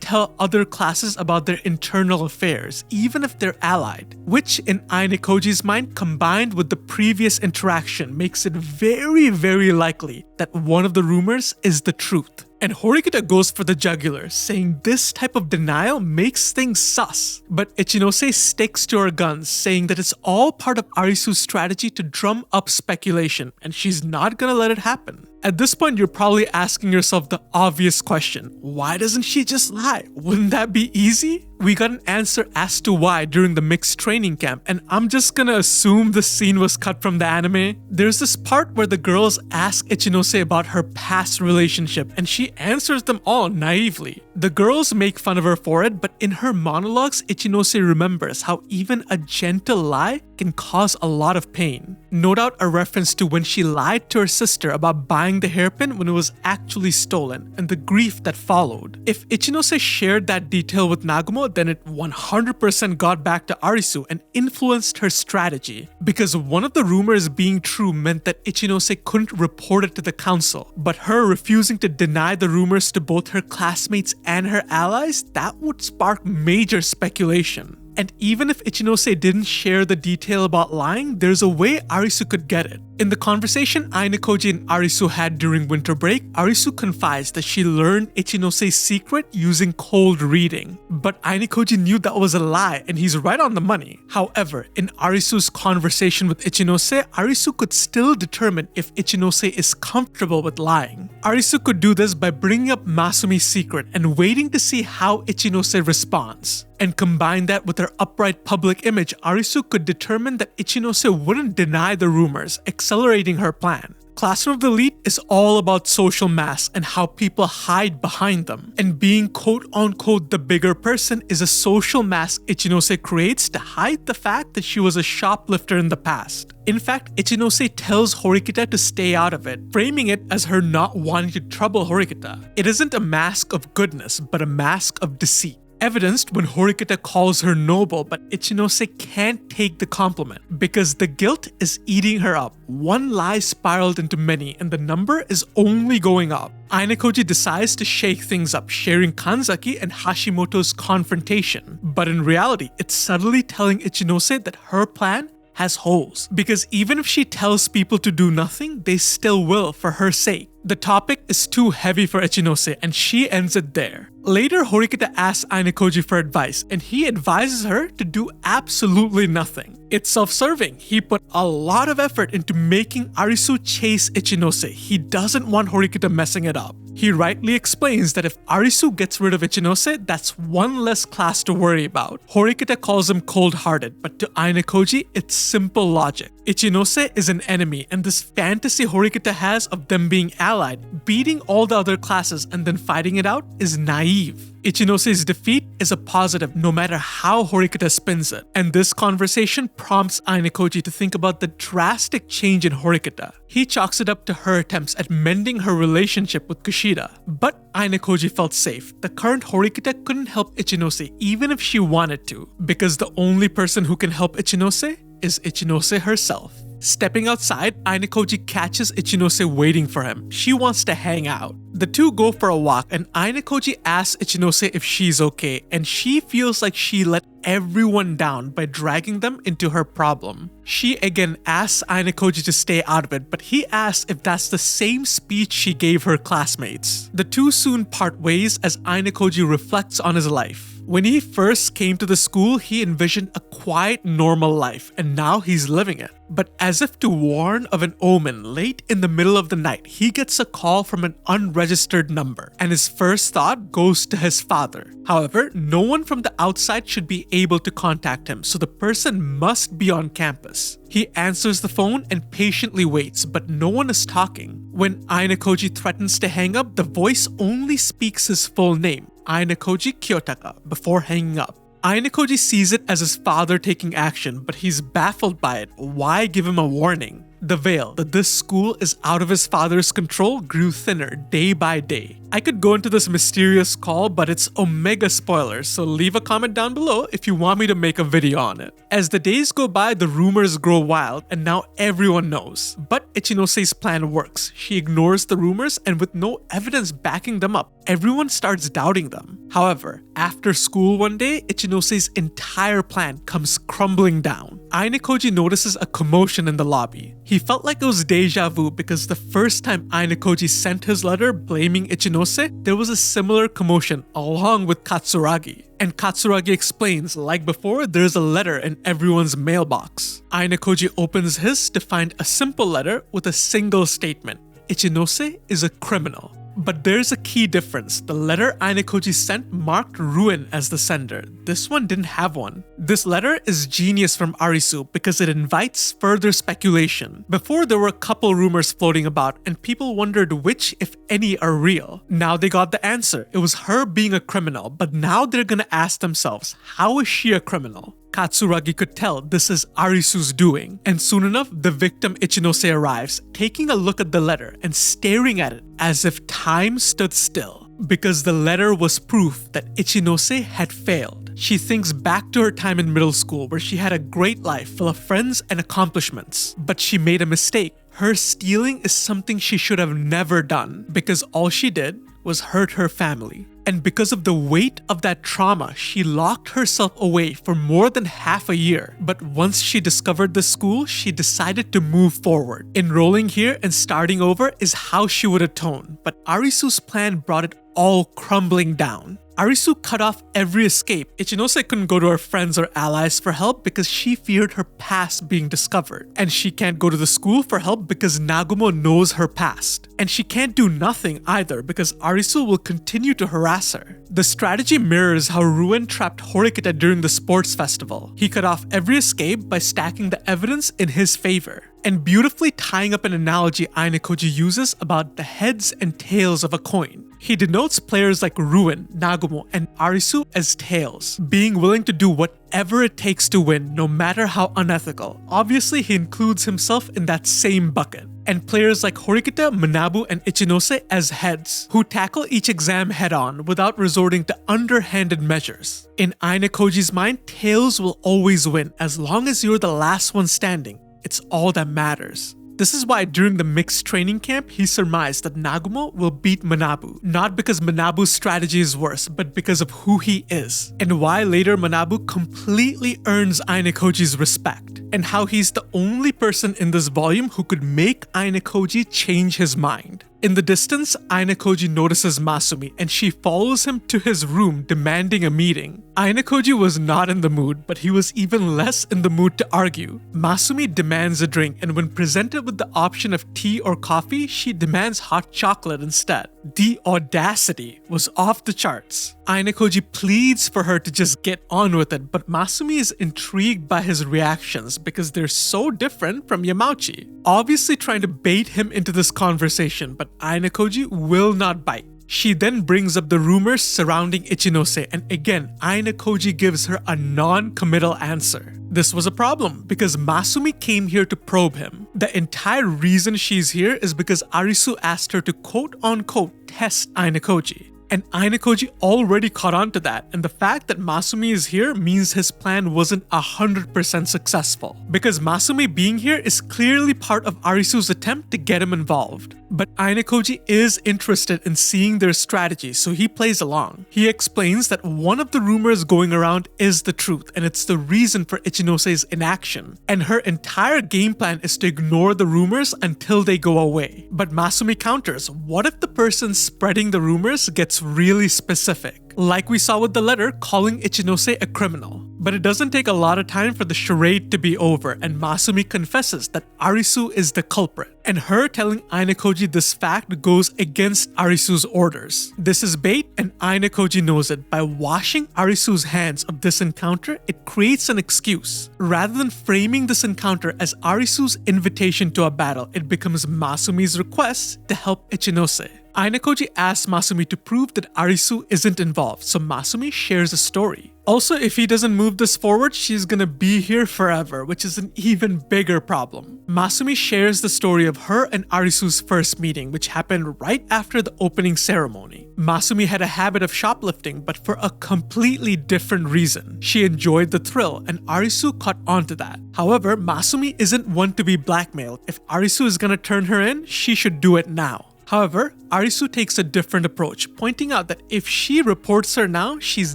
tell other classes about their internal affairs, even if they're allied, which in Ayanokoji's mind, combined with the previous interaction, makes it very likely that one of the rumors is the truth. And Horikita goes for the jugular, saying this type of denial makes things sus. But Ichinose sticks to her guns, saying that it's all part of Arisu's strategy to drum up speculation, and she's not gonna let it happen. At this point, you're probably asking yourself the obvious question, why doesn't she just lie? Wouldn't that be easy? We got an answer as to why during the mixed training camp, and I'm just gonna assume the scene was cut from the anime. There's this part where the girls ask Ichinose about her past relationship, and she answers them all naively. The girls make fun of her for it, but in her monologues, Ichinose remembers how even a gentle lie can cause a lot of pain. No doubt a reference to when she lied to her sister about buying the hairpin when it was actually stolen, and the grief that followed. If Ichinose shared that detail with Nagumo, then it 100% got back to Arisu and influenced her strategy. Because one of the rumors being true meant that Ichinose couldn't report it to the council, but her refusing to deny the rumors to both her classmates and her allies, that would spark major speculation. And even if Ichinose didn't share the detail about lying, there's a way Arisu could get it. In the conversation Ayanokoji and Arisu had during winter break, Arisu confides that she learned Ichinose's secret using cold reading. But Ayanokoji knew that was a lie, and he's right on the money. However, in Arisu's conversation with Ichinose, Arisu could still determine if Ichinose is comfortable with lying. Arisu could do this by bringing up Masumi's secret and waiting to see how Ichinose responds. And combine that with her upright public image, Arisu could determine that Ichinose wouldn't deny the rumors, accelerating her plan. Classroom of the Elite is all about social masks and how people hide behind them. And being quote-unquote the bigger person is a social mask Ichinose creates to hide the fact that she was a shoplifter in the past. In fact, Ichinose tells Horikita to stay out of it, framing it as her not wanting to trouble Horikita. It isn't a mask of goodness, but a mask of deceit. Evidenced when Horikita calls her noble, but Ichinose can't take the compliment because the guilt is eating her up. One lie spiraled into many, and the number is only going up. Ayanokoji decides to shake things up, sharing Kanzaki and Hashimoto's confrontation. But in reality, it's subtly telling Ichinose that her plan has holes, because even if she tells people to do nothing, they still will for her sake. The topic is too heavy for Ichinose, and she ends it there. Later, Horikita asks Ayanokoji for advice, and he advises her to do absolutely nothing. It's self-serving. He put a lot of effort into making Arisu chase Ichinose. He doesn't want Horikita messing it up. He rightly explains that if Arisu gets rid of Ichinose, that's one less class to worry about. Horikita calls him cold-hearted, but to Ayanokoji, it's simple logic. Ichinose is an enemy, and this fantasy Horikita has of them being allied, beating all the other classes and then fighting it out, is naive. Ichinose's defeat is a positive no matter how Horikita spins it. And this conversation prompts Ayanokoji to think about the drastic change in Horikita. He chalks it up to her attempts at mending her relationship with Kushida. But Ayanokoji felt safe. The current Horikita couldn't help Ichinose even if she wanted to, because the only person who can help Ichinose is Ichinose herself. Stepping outside, Ayanokoji catches Ichinose waiting for him. She wants to hang out. The two go for a walk, and Ayanokoji asks Ichinose if she's okay, and she feels like she let everyone down by dragging them into her problem. She again asks Ayanokoji to stay out of it, but he asks if that's the same speech she gave her classmates. The two soon part ways as Ayanokoji reflects on his life. When he first came to the school, he envisioned a quiet, normal life, and now he's living it. But as if to warn of an omen, late in the middle of the night, he gets a call from an unregistered number, and his first thought goes to his father. However, no one from the outside should be able to contact him, so the person must be on campus. He answers the phone and patiently waits, but no one is talking. When Ayanokoji threatens to hang up, the voice only speaks his full name, Ayanokoji Kiyotaka, before hanging up. Ayanokoji sees it as his father taking action, but he's baffled by it. Why give him a warning? The veil that this school is out of his father's control grew thinner day by day. I could go into this mysterious call, but it's omega spoilers, so leave a comment down below if you want me to make a video on it. As the days go by, the rumors grow wild, and now everyone knows. But Ichinose's plan works. She ignores the rumors, and with no evidence backing them up, everyone starts doubting them. However, after school one day, Ichinose's entire plan comes crumbling down. Ayanokoji notices a commotion in the lobby. He felt like it was deja vu because the first time Ayanokoji sent his letter blaming Ichinose, there was a similar commotion along with Katsuragi. And Katsuragi explains, like before, there's a letter in everyone's mailbox. Ayanokoji opens his to find a simple letter with a single statement: Ichinose is a criminal. But there's a key difference. The letter Ayanokoji sent marked Ryuen as the sender. This one didn't have one. This letter is genius from Arisu because it invites further speculation. Before, there were a couple rumors floating about, and people wondered which, if any, are real. Now they got the answer. It was her being a criminal, but now they're gonna ask themselves, how is she a criminal? Katsuragi could tell this is Arisu's doing, and soon enough, the victim Ichinose arrives, taking a look at the letter and staring at it as if time stood still. Because the letter was proof that Ichinose had failed. She thinks back to her time in middle school where she had a great life full of friends and accomplishments. But she made a mistake. Her stealing is something she should have never done because all she did was hurt her family. And because of the weight of that trauma, she locked herself away for more than half a year. But once she discovered the school, she decided to move forward. Enrolling here and starting over is how she would atone. But Arisu's plan brought it all crumbling down. Arisu cut off every escape. Ichinose couldn't go to her friends or allies for help because she feared her past being discovered. And she can't go to the school for help because Nagumo knows her past. And she can't do nothing either because Arisu will continue to harass her. The strategy mirrors how Ryuen trapped Horikita during the sports festival. He cut off every escape by stacking the evidence in his favor, and beautifully tying up an analogy Ayanokoji uses about the heads and tails of a coin. He denotes players like Ryuen, Nagumo, and Arisu as tails, being willing to do whatever it takes to win, no matter how unethical. Obviously, he includes himself in that same bucket. And players like Horikita, Manabu, and Ichinose as heads, who tackle each exam head-on without resorting to underhanded measures. In Ayanokoji's mind, tails will always win as long as you're the last one standing. It's all that matters. This is why during the mixed training camp, he surmised that Nagumo will beat Manabu, not because Manabu's strategy is worse, but because of who he is, and why later Manabu completely earns Ayanokoji's respect, and how he's the only person in this volume who could make Ayanokoji change his mind. In the distance, Ayanokoji notices Masumi and she follows him to his room demanding a meeting. Ayanokoji was not in the mood, but he was even less in the mood to argue. Masumi demands a drink, and when presented with the option of tea or coffee, she demands hot chocolate instead. The audacity was off the charts. Ayanokoji pleads for her to just get on with it, but Masumi is intrigued by his reactions because they're so different from Yamauchi, obviously trying to bait him into this conversation, but Ayanokoji will not bite. She then brings up the rumors surrounding Ichinose, and again, Ayanokoji gives her a non-committal answer. This was a problem because Masumi came here to probe him. The entire reason she's here is because Arisu asked her to quote-unquote test Ayanokoji. And Ayanokoji already caught on to that, and the fact that Masumi is here means his plan wasn't 100% successful. Because Masumi being here is clearly part of Arisu's attempt to get him involved. But Ayanokoji is interested in seeing their strategy, so he plays along. He explains that one of the rumors going around is the truth, and it's the reason for Ichinose's inaction. And her entire game plan is to ignore the rumors until they go away. But Masumi counters, what if the person spreading the rumors gets really specific? Like we saw with the letter calling Ichinose a criminal. But it doesn't take a lot of time for the charade to be over, and Masumi confesses that Arisu is the culprit. And her telling Ayanokoji this fact goes against Arisu's orders. This is bait, and Ayanokoji knows it. By washing Arisu's hands of this encounter, it creates an excuse. Rather than framing this encounter as Arisu's invitation to a battle, it becomes Masumi's request to help Ichinose. Ayanokoji asks Masumi to prove that Arisu isn't involved, so Masumi shares a story. Also, if he doesn't move this forward, she's gonna be here forever, which is an even bigger problem. Masumi shares the story of her and Arisu's first meeting, which happened right after the opening ceremony. Masumi had a habit of shoplifting, but for a completely different reason. She enjoyed the thrill, and Arisu caught on to that. However, Masumi isn't one to be blackmailed. If Arisu is gonna turn her in, she should do it now. However, Arisu takes a different approach, pointing out that if she reports her now, she's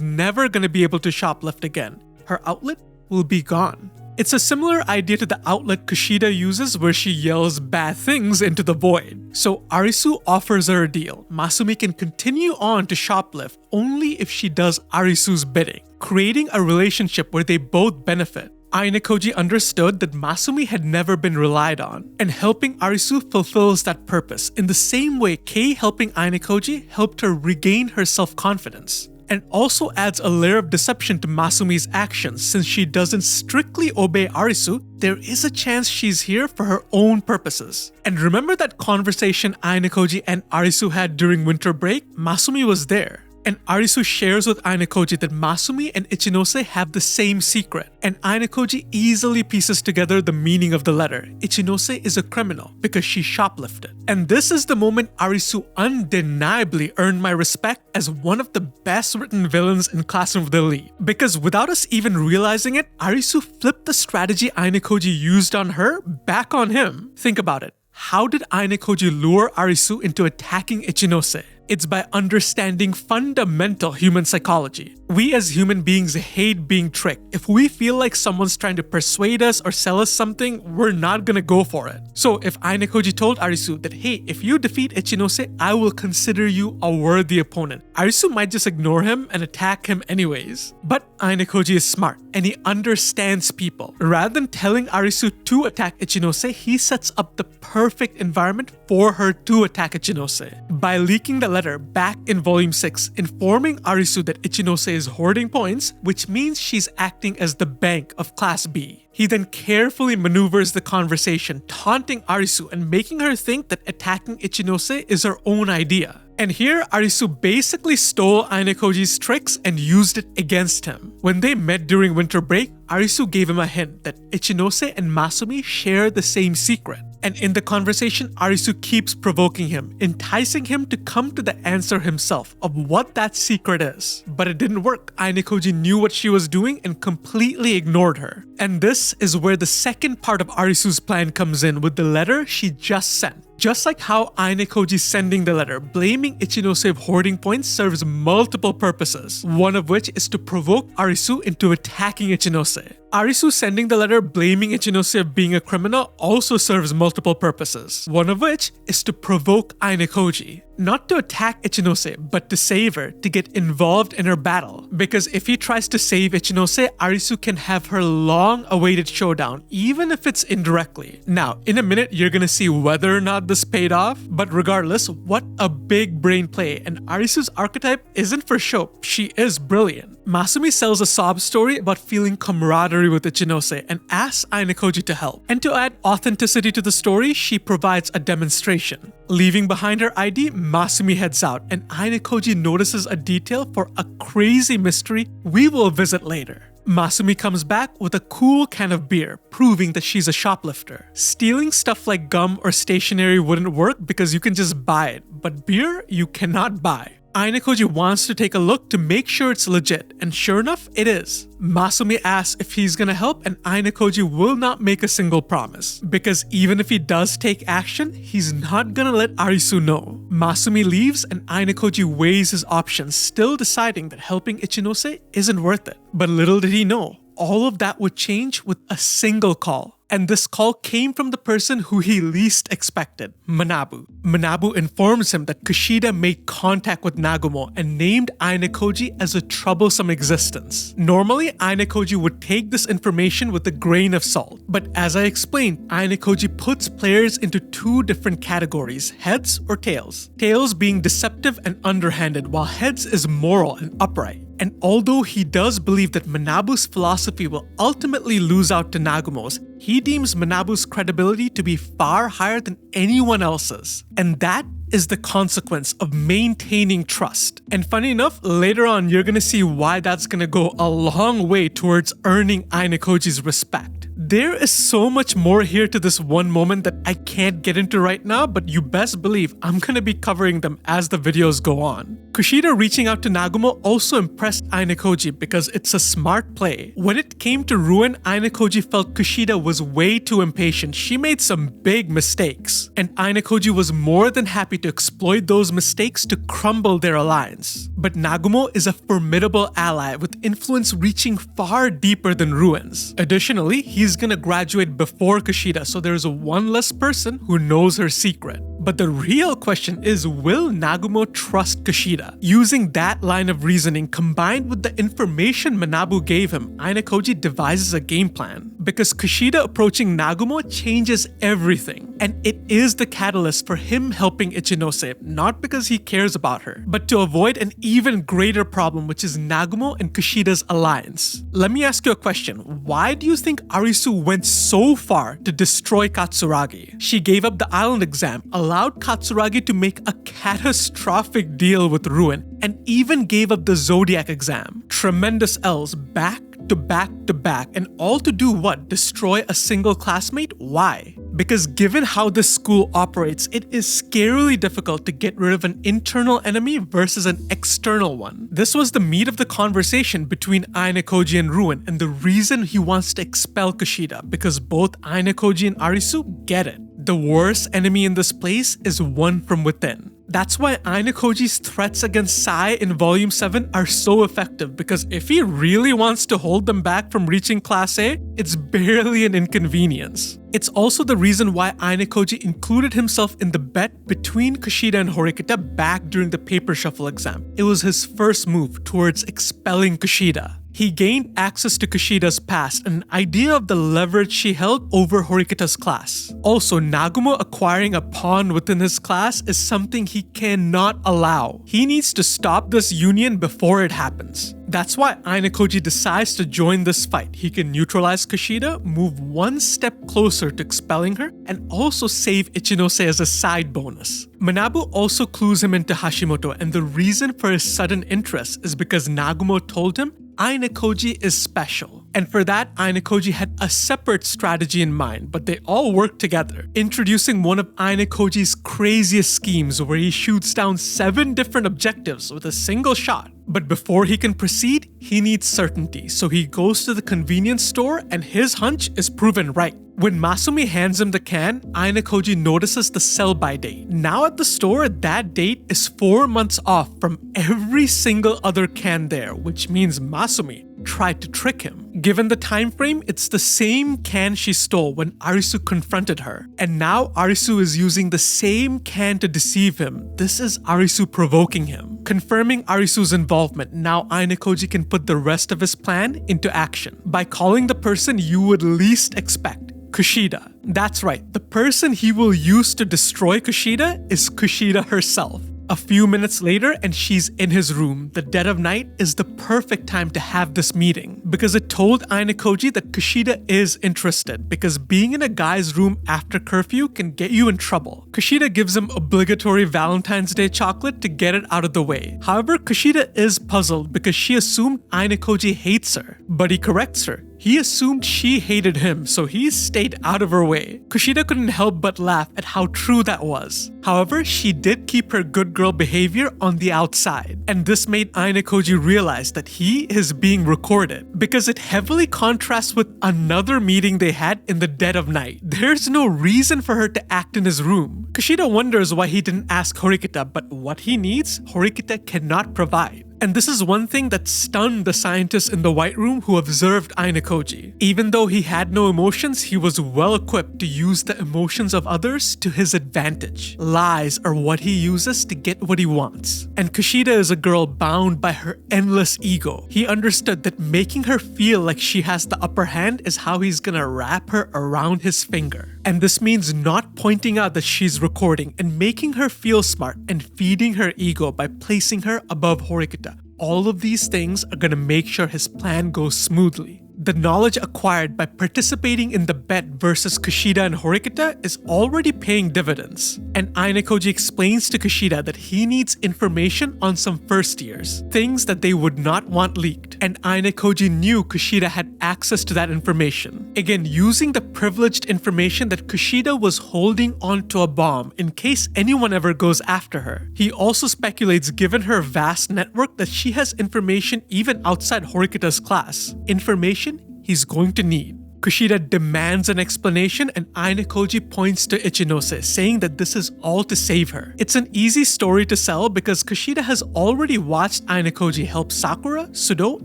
never going to be able to shoplift again. Her outlet will be gone. It's a similar idea to the outlet Kushida uses where she yells bad things into the void. So Arisu offers her a deal. Masumi can continue on to shoplift only if she does Arisu's bidding, creating a relationship where they both benefit. Ayanokoji understood that Masumi had never been relied on, and helping Arisu fulfills that purpose in the same way Kei helping Ayanokoji helped her regain her self-confidence, and also adds a layer of deception to Masumi's actions. Since she doesn't strictly obey Arisu, there is a chance she's here for her own purposes. And remember that conversation Ayanokoji and Arisu had during winter break? Masumi was there. And Arisu shares with Ayanokoji that Masumi and Ichinose have the same secret. And Ayanokoji easily pieces together the meaning of the letter. Ichinose is a criminal because she shoplifted. And this is the moment Arisu undeniably earned my respect as one of the best written villains in Classroom of the Elite. Because without us even realizing it, Arisu flipped the strategy Ayanokoji used on her back on him. Think about it. How did Ayanokoji lure Arisu into attacking Ichinose? It's by understanding fundamental human psychology. We as human beings hate being tricked. If we feel like someone's trying to persuade us or sell us something, we're not gonna go for it. So if Ayanokoji told Arisu that, hey, if you defeat Ichinose, I will consider you a worthy opponent, Arisu might just ignore him and attack him anyways. But Ayanokoji is smart and he understands people. Rather than telling Arisu to attack Ichinose, he sets up the perfect environment for her to attack Ichinose. By leaking the letter back in volume 6, informing Arisu that Ichinose is hoarding points, which means she's acting as the bank of Class B. He then carefully maneuvers the conversation, taunting Arisu and making her think that attacking Ichinose is her own idea. And here, Arisu basically stole Ayanokoji's tricks and used it against him. When they met during winter break, Arisu gave him a hint that Ichinose and Masumi share the same secret. And in the conversation, Arisu keeps provoking him, enticing him to come to the answer himself of what that secret is. But it didn't work. Ayanokoji knew what she was doing and completely ignored her. And this is where the second part of Arisu's plan comes in with the letter she just sent. Just like how Ayanokoji sending the letter blaming Ichinose of hoarding points serves multiple purposes, one of which is to provoke Arisu into attacking Ichinose. Arisu sending the letter blaming Ichinose of being a criminal also serves multiple purposes, one of which is to provoke Ayanokoji. Not to attack Ichinose, but to save her, to get involved in her battle. Because if he tries to save Ichinose, Arisu can have her long-awaited showdown, even if it's indirectly. Now, in a minute, you're gonna see whether or not this paid off, but regardless, what a big brain play, and Arisu's archetype isn't for show, she is brilliant. Masumi sells a sob story about feeling camaraderie with Ichinose and asks Ayanokoji to help. And to add authenticity to the story, she provides a demonstration. Leaving behind her ID, Masumi heads out, and Ayanokoji notices a detail for a crazy mystery we will visit later. Masumi comes back with a cool can of beer, proving that she's a shoplifter. Stealing stuff like gum or stationery wouldn't work because you can just buy it, but beer you cannot buy. Ayanokoji wants to take a look to make sure it's legit, and sure enough, it is. Masumi asks if he's gonna help, and Ayanokoji will not make a single promise. Because even if he does take action, he's not gonna let Arisu know. Masumi leaves, and Ayanokoji weighs his options, still deciding that helping Ichinose isn't worth it. But little did he know, all of that would change with a single call. And this call came from the person who he least expected, Manabu. Manabu informs him that Kushida made contact with Nagumo and named Ayanokoji as a troublesome existence. Normally, Ayanokoji would take this information with a grain of salt. But as I explained, Ayanokoji puts players into two different categories, heads or tails. Tails being deceptive and underhanded, while heads is moral and upright. And although he does believe that Manabu's philosophy will ultimately lose out to Nagumo's, he deems Manabu's credibility to be far higher than anyone else's. And that is the consequence of maintaining trust. And funny enough, later on you're gonna see why that's gonna go a long way towards earning Ayanokoji's respect. There is so much more here to this one moment that I can't get into right now, but you best believe I'm gonna be covering them as the videos go on. Kushida reaching out to Nagumo also impressed Ayanokoji because it's a smart play. When it came to Ryuen, Ayanokoji felt Kushida was way too impatient. She made some big mistakes. And Ayanokoji was more than happy to exploit those mistakes to crumble their alliance. But Nagumo is a formidable ally with influence reaching far deeper than Ryuen's. Additionally, he's gonna graduate before Kushida, so there's one less person who knows her secret. But the real question is, will Nagumo trust Kushida? Using that line of reasoning combined with the information Manabu gave him, Ayanokoji devises a game plan. Because Kushida approaching Nagumo changes everything. And it is the catalyst for him helping Ichinose, not because he cares about her, but to avoid an even greater problem, which is Nagumo and Kushida's alliance. Let me ask you a question. Why do you think Arisu went so far to destroy Katsuragi? She gave up the island exam, allowing allowed Katsuragi to make a catastrophic deal with Ryuen and even gave up the Zodiac exam. Tremendous L's back to back to back, and all to do what? Destroy a single classmate? Why? Because given how this school operates, it is scarily difficult to get rid of an internal enemy versus an external one. This was the meat of the conversation between Ayanokoji and Ryuen, and the reason he wants to expel Kushida, because both Ayanokoji and Arisu get it. The worst enemy in this place is one from within. That's why Ayanokoji's threats against Sai in Volume 7 are so effective, because if he really wants to hold them back from reaching Class A, it's barely an inconvenience. It's also the reason why Ayanokoji included himself in the bet between Kushida and Horikita back during the paper shuffle exam. It was his first move towards expelling Kushida. He gained access to Kushida's past and an idea of the leverage she held over Horikita's class. Also, Nagumo acquiring a pawn within his class is something he cannot allow. He needs to stop this union before it happens. That's why Ayanokoji decides to join this fight. He can neutralize Kushida, move one step closer to expelling her, and also save Ichinose as a side bonus. Manabu also clues him into Hashimoto, and the reason for his sudden interest is because Nagumo told him Ayanokoji is special. And for that, Ayanokoji had a separate strategy in mind, but they all work together, introducing one of Ayanokoji's craziest schemes where he shoots down 7 different objectives with a single shot. But before he can proceed, he needs certainty, so he goes to the convenience store and his hunch is proven right. When Masumi hands him the can, Ayanokoji notices the sell-by date. Now at the store, that date is 4 months off from every single other can there, which means Masumi tried to trick him. Given the time frame, it's the same can she stole when Arisu confronted her. And now Arisu is using the same can to deceive him. This is Arisu provoking him. Confirming Arisu's involvement, now Ayanokoji can put the rest of his plan into action by calling the person you would least expect, Kushida. That's right, the person he will use to destroy Kushida is Kushida herself. A few minutes later, and she's in his room. The dead of night is the perfect time to have this meeting because it told Ayanokoji that Kushida is interested, because being in a guy's room after curfew can get you in trouble. Kushida gives him obligatory Valentine's Day chocolate to get it out of the way. However, Kushida is puzzled because she assumed Ayanokoji hates her, but he corrects her. He assumed she hated him, so he stayed out of her way. Kushida couldn't help but laugh at how true that was. However, she did keep her good girl behavior on the outside, and this made Ayanokoji realize that he is being recorded, because it heavily contrasts with another meeting they had in the dead of night. There's no reason for her to act in his room. Kushida wonders why he didn't ask Horikita, but what he needs, Horikita cannot provide. And this is one thing that stunned the scientists in the White Room who observed Ayanokoji. Even though he had no emotions, he was well equipped to use the emotions of others to his advantage. Lies are what he uses to get what he wants. And Kushida is a girl bound by her endless ego. He understood that making her feel like she has the upper hand is how he's gonna wrap her around his finger. And this means not pointing out that she's recording and making her feel smart and feeding her ego by placing her above Horikita. All of these things are going to make sure his plan goes smoothly. The knowledge acquired by participating in the bet versus Kushida and Horikita is already paying dividends. And Ayanokoji explains to Kushida that he needs information on some first years, things that they would not want leaked. And Ayanokoji knew Kushida had access to that information. Again, using the privileged information that Kushida was holding onto a bomb in case anyone ever goes after her. He also speculates, given her vast network, that she has information even outside Horikita's class. Information he's going to need. Kushida demands an explanation, and Ayanokoji points to Ichinose, saying that this is all to save her. It's an easy story to sell because Kushida has already watched Ayanokoji help Sakura, Sudo,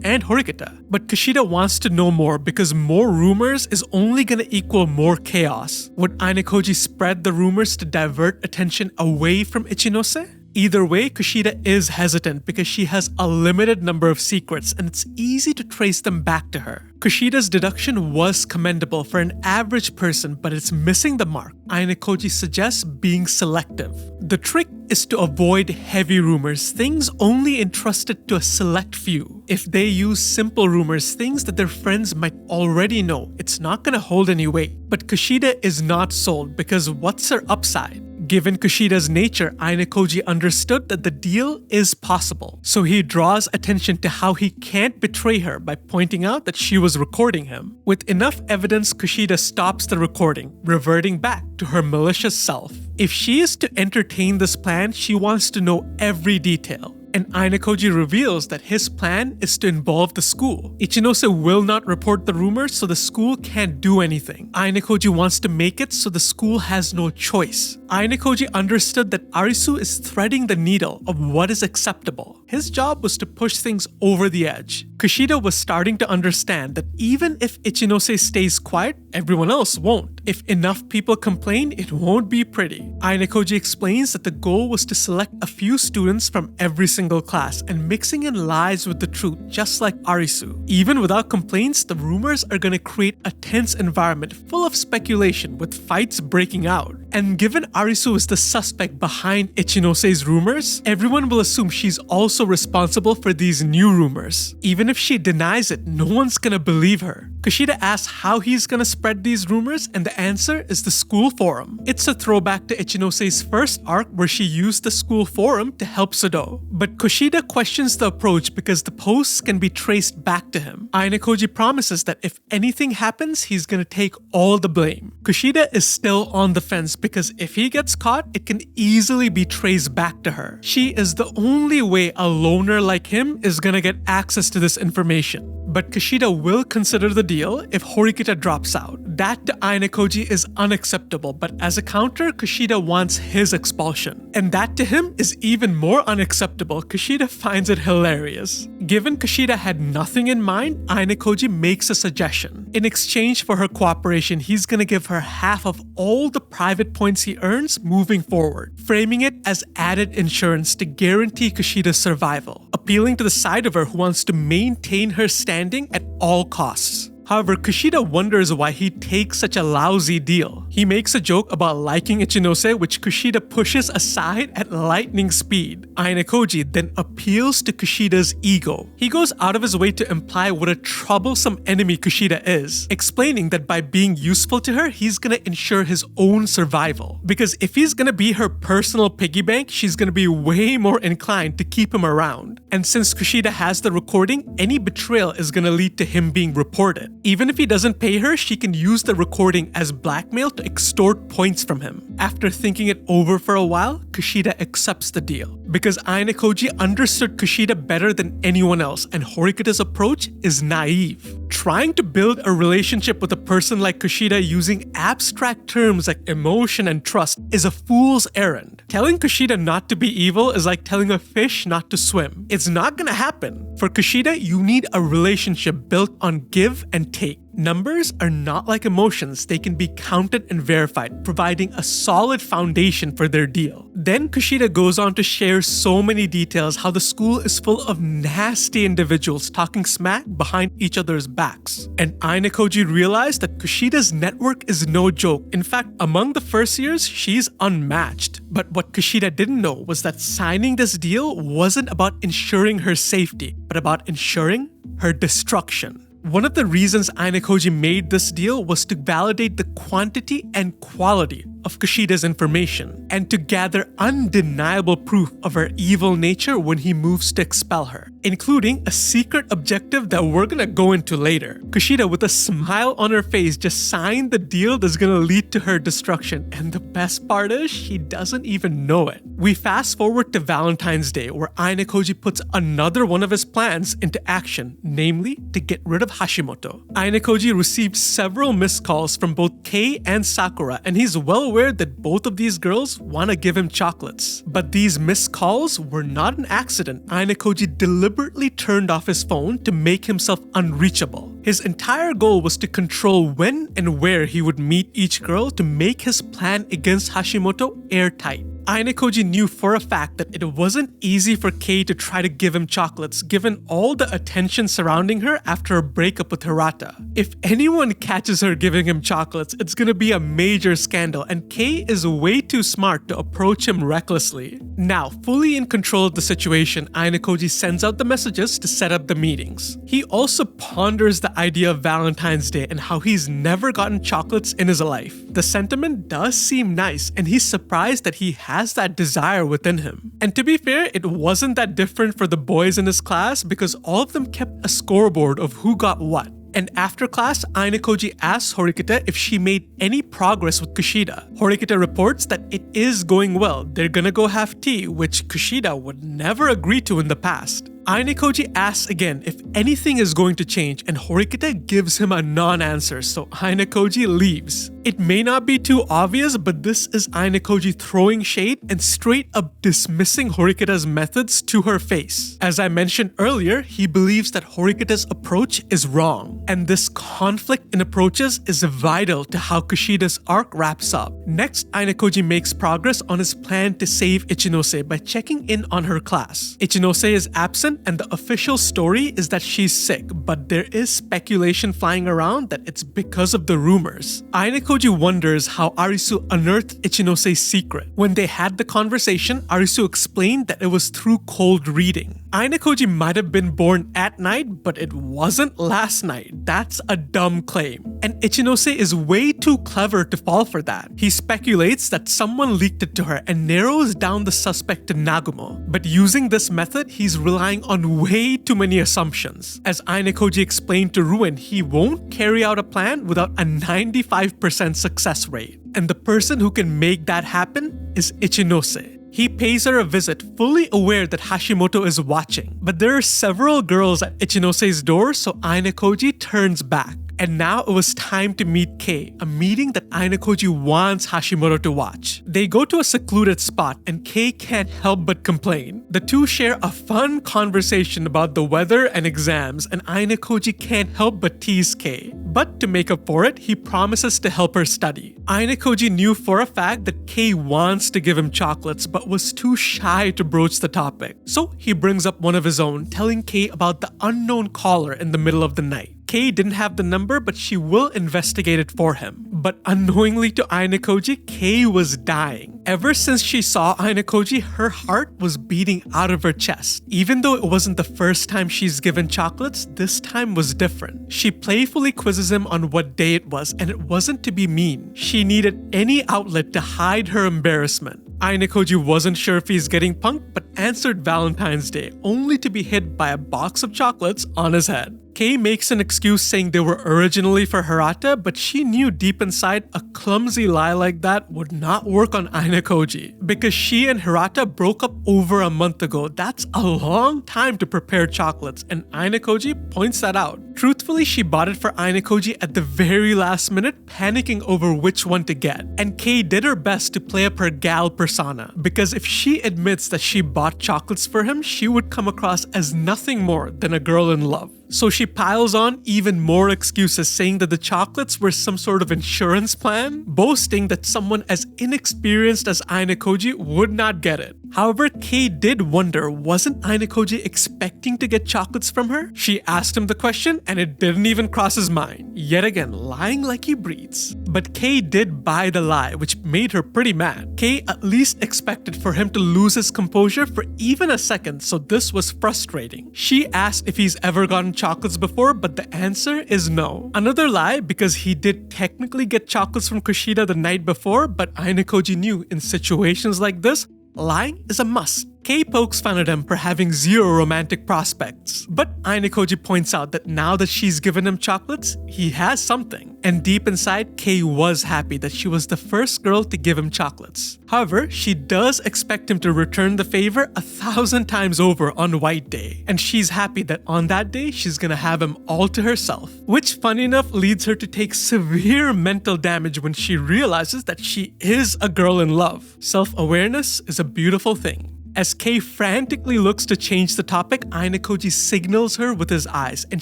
and Horikita. But Kushida wants to know more because more rumors is only gonna equal more chaos. Would Ayanokoji spread the rumors to divert attention away from Ichinose? Either way, Kushida is hesitant because she has a limited number of secrets and it's easy to trace them back to her. Kushida's deduction was commendable for an average person, but it's missing the mark. Ayanokoji suggests being selective. The trick is to avoid heavy rumors, things only entrusted to a select few. If they use simple rumors, things that their friends might already know, it's not gonna hold any weight. But Kushida is not sold because what's her upside? Given Kushida's nature, Ayanokoji understood that the deal is possible. So he draws attention to how he can't betray her by pointing out that she was recording him. With enough evidence, Kushida stops the recording, reverting back to her malicious self. If she is to entertain this plan, she wants to know every detail. And Ayanokoji reveals that his plan is to involve the school. Ichinose will not report the rumors, so the school can't do anything. Ayanokoji wants to make it so the school has no choice. Ayanokoji understood that Arisu is threading the needle of what is acceptable. His job was to push things over the edge. Kushida was starting to understand that even if Ichinose stays quiet, everyone else won't. If enough people complain, it won't be pretty. Ayanokoji explains that the goal was to select a few students from every single class and mixing in lies with the truth, just like Arisu. Even without complaints, the rumors are going to create a tense environment full of speculation with fights breaking out. And given Arisu is the suspect behind Ichinose's rumors, everyone will assume she's also responsible for these new rumors. Even if she denies it, no one's gonna believe her. Kushida asks how he's gonna spread these rumors, and the answer is the school forum. It's a throwback to Ichinose's first arc where she used the school forum to help Sudo. But Kushida questions the approach because the posts can be traced back to him. Ayanokoji promises that if anything happens, he's gonna take all the blame. Kushida is still on the fence because if he gets caught, it can easily be traced back to her. She is the only way a loner like him is gonna get access to this information. But Kushida will consider the deal if Horikita drops out. That to Ayanokoji is unacceptable, but as a counter, Kushida wants his expulsion. And that to him is even more unacceptable. Kushida finds it hilarious. Given Kushida had nothing in mind, Ayanokoji makes a suggestion. In exchange for her cooperation, he's gonna give her half of all the private points he earns moving forward, framing it as added insurance to guarantee Kushida's survival, appealing to the side of her who wants to maintain her standing at all costs. However, Kushida wonders why he takes such a lousy deal. He makes a joke about liking Ichinose, which Kushida pushes aside at lightning speed. Ayanokoji then appeals to Kushida's ego. He goes out of his way to imply what a troublesome enemy Kushida is, explaining that by being useful to her, he's gonna ensure his own survival. Because if he's gonna be her personal piggy bank, she's gonna be way more inclined to keep him around. And since Kushida has the recording, any betrayal is gonna lead to him being reported. Even if he doesn't pay her, she can use the recording as blackmail to extort points from him. After thinking it over for a while, Kushida accepts the deal. Because Ayanokoji understood Kushida better than anyone else, and Horikita's approach is naive. Trying to build a relationship with a person like Kushida using abstract terms like emotion and trust is a fool's errand. Telling Kushida not to be evil is like telling a fish not to swim. It's not gonna happen. For Kushida, you need a relationship built on give and take. Numbers are not like emotions, they can be counted and verified, providing a solid foundation for their deal. Then Kushida goes on to share so many details how the school is full of nasty individuals talking smack behind each other's backs. And Ayanokoji realized that Kushida's network is no joke. In fact, among the first years, she's unmatched. But what Kushida didn't know was that signing this deal wasn't about ensuring her safety, but about ensuring her destruction. One of the reasons Ayanokoji made this deal was to validate the quantity and quality of Kushida's information and to gather undeniable proof of her evil nature when he moves to expel her, including a secret objective that we're gonna go into later. Kushida, with a smile on her face, just signed the deal that's gonna lead to her destruction, and the best part is she doesn't even know it. We fast forward to Valentine's Day, where Ayanokoji puts another one of his plans into action, namely to get rid of Hashimoto. Ayanokoji received several missed calls from both Kei and Sakura, and he's well aware that both of these girls want to give him chocolates. But these missed calls were not an accident. Ayanokoji deliberately turned off his phone to make himself unreachable. His entire goal was to control when and where he would meet each girl to make his plan against Hashimoto airtight. Ayanokoji knew for a fact that it wasn't easy for Kei to try to give him chocolates given all the attention surrounding her after a breakup with Hirata. If anyone catches her giving him chocolates, it's gonna be a major scandal, and Kei is way too smart to approach him recklessly. Now, fully in control of the situation, Ayanokoji sends out the messages to set up the meetings. He also ponders the idea of Valentine's Day and how he's never gotten chocolates in his life. The sentiment does seem nice, and he's surprised that he has that desire within him. And to be fair, it wasn't that different for the boys in his class because all of them kept a scoreboard of who got what. And after class, Ayanokoji asks Horikita if she made any progress with Kushida. Horikita reports that it is going well. They're gonna go have tea, which Kushida would never agree to in the past. Ayanokoji asks again if anything is going to change, and Horikita gives him a non-answer, so Ayanokoji leaves. It may not be too obvious, but this is Ayanokoji throwing shade and straight up dismissing Horikita's methods to her face. As I mentioned earlier, he believes that Horikita's approach is wrong, and this conflict in approaches is vital to how Kushida's arc wraps up. Next, Ayanokoji makes progress on his plan to save Ichinose by checking in on her class. Ichinose is absent, and the official story is that she's sick, but there is speculation flying around that it's because of the rumors. Ayanokoji wonders how Arisu unearthed Ichinose's secret. When they had the conversation, Arisu explained that it was through cold reading. Ayanokoji might have been born at night, but it wasn't last night. That's a dumb claim. And Ichinose is way too clever to fall for that. He speculates that someone leaked it to her and narrows down the suspect to Nagumo. But using this method, he's relying on way too many assumptions. As Ayanokoji explained to Ryuen, he won't carry out a plan without a 95% success rate. And the person who can make that happen is Ichinose. He pays her a visit, fully aware that Hashimoto is watching. But there are several girls at Ichinose's door, so Ayanokoji turns back. And now it was time to meet Kei, a meeting that Ayanokoji wants Hashimoto to watch. They go to a secluded spot and Kei can't help but complain. The two share a fun conversation about the weather and exams, and Ayanokoji can't help but tease Kei. But to make up for it, he promises to help her study. Ayanokoji knew for a fact that Kei wants to give him chocolates but was too shy to broach the topic. So he brings up one of his own, telling Kei about the unknown caller in the middle of the night. Kei didn't have the number, but she will investigate it for him. But unknowingly to Ayanokoji, Kei was dying. Ever since she saw Ayanokoji, her heart was beating out of her chest. Even though it wasn't the first time she's given chocolates, this time was different. She playfully quizzes him on what day it was, and it wasn't to be mean. She needed any outlet to hide her embarrassment. Ayanokoji wasn't sure if he's getting punked, but answered Valentine's Day, only to be hit by a box of chocolates on his head. Kei makes an excuse saying they were originally for Hirata, but she knew deep inside a clumsy lie like that would not work on Ayanokoji. Because she and Hirata broke up over a month ago, that's a long time to prepare chocolates, and Ayanokoji points that out. Truthfully, she bought it for Ayanokoji at the very last minute, panicking over which one to get. And Kei did her best to play up her gal persona, because if she admits that she bought chocolates for him, she would come across as nothing more than a girl in love. So she piles on even more excuses, saying that the chocolates were some sort of insurance plan, boasting that someone as inexperienced as Ayanokoji would not get it. However, Kei did wonder, wasn't Ayanokoji expecting to get chocolates from her? She asked him the question and it didn't even cross his mind. Yet again, lying like he breathes. But Kei did buy the lie, which made her pretty mad. Kei at least expected for him to lose his composure for even a second, so this was frustrating. She asked if he's ever gotten chocolates before, but the answer is no. Another lie, because he did technically get chocolates from Kushida the night before, but Ayanokoji knew in situations like this, lying is a must. Kei pokes fun at him for having zero romantic prospects. But Ayanokoji points out that now that she's given him chocolates, he has something. And deep inside, Kei was happy that she was the first girl to give him chocolates. However, she does expect him to return the favor 1,000 times over on White Day. And she's happy that on that day, she's gonna have him all to herself. Which, funny enough, leads her to take severe mental damage when she realizes that she is a girl in love. Self-awareness is a beautiful thing. As Kei frantically looks to change the topic, Ayanokoji signals her with his eyes, and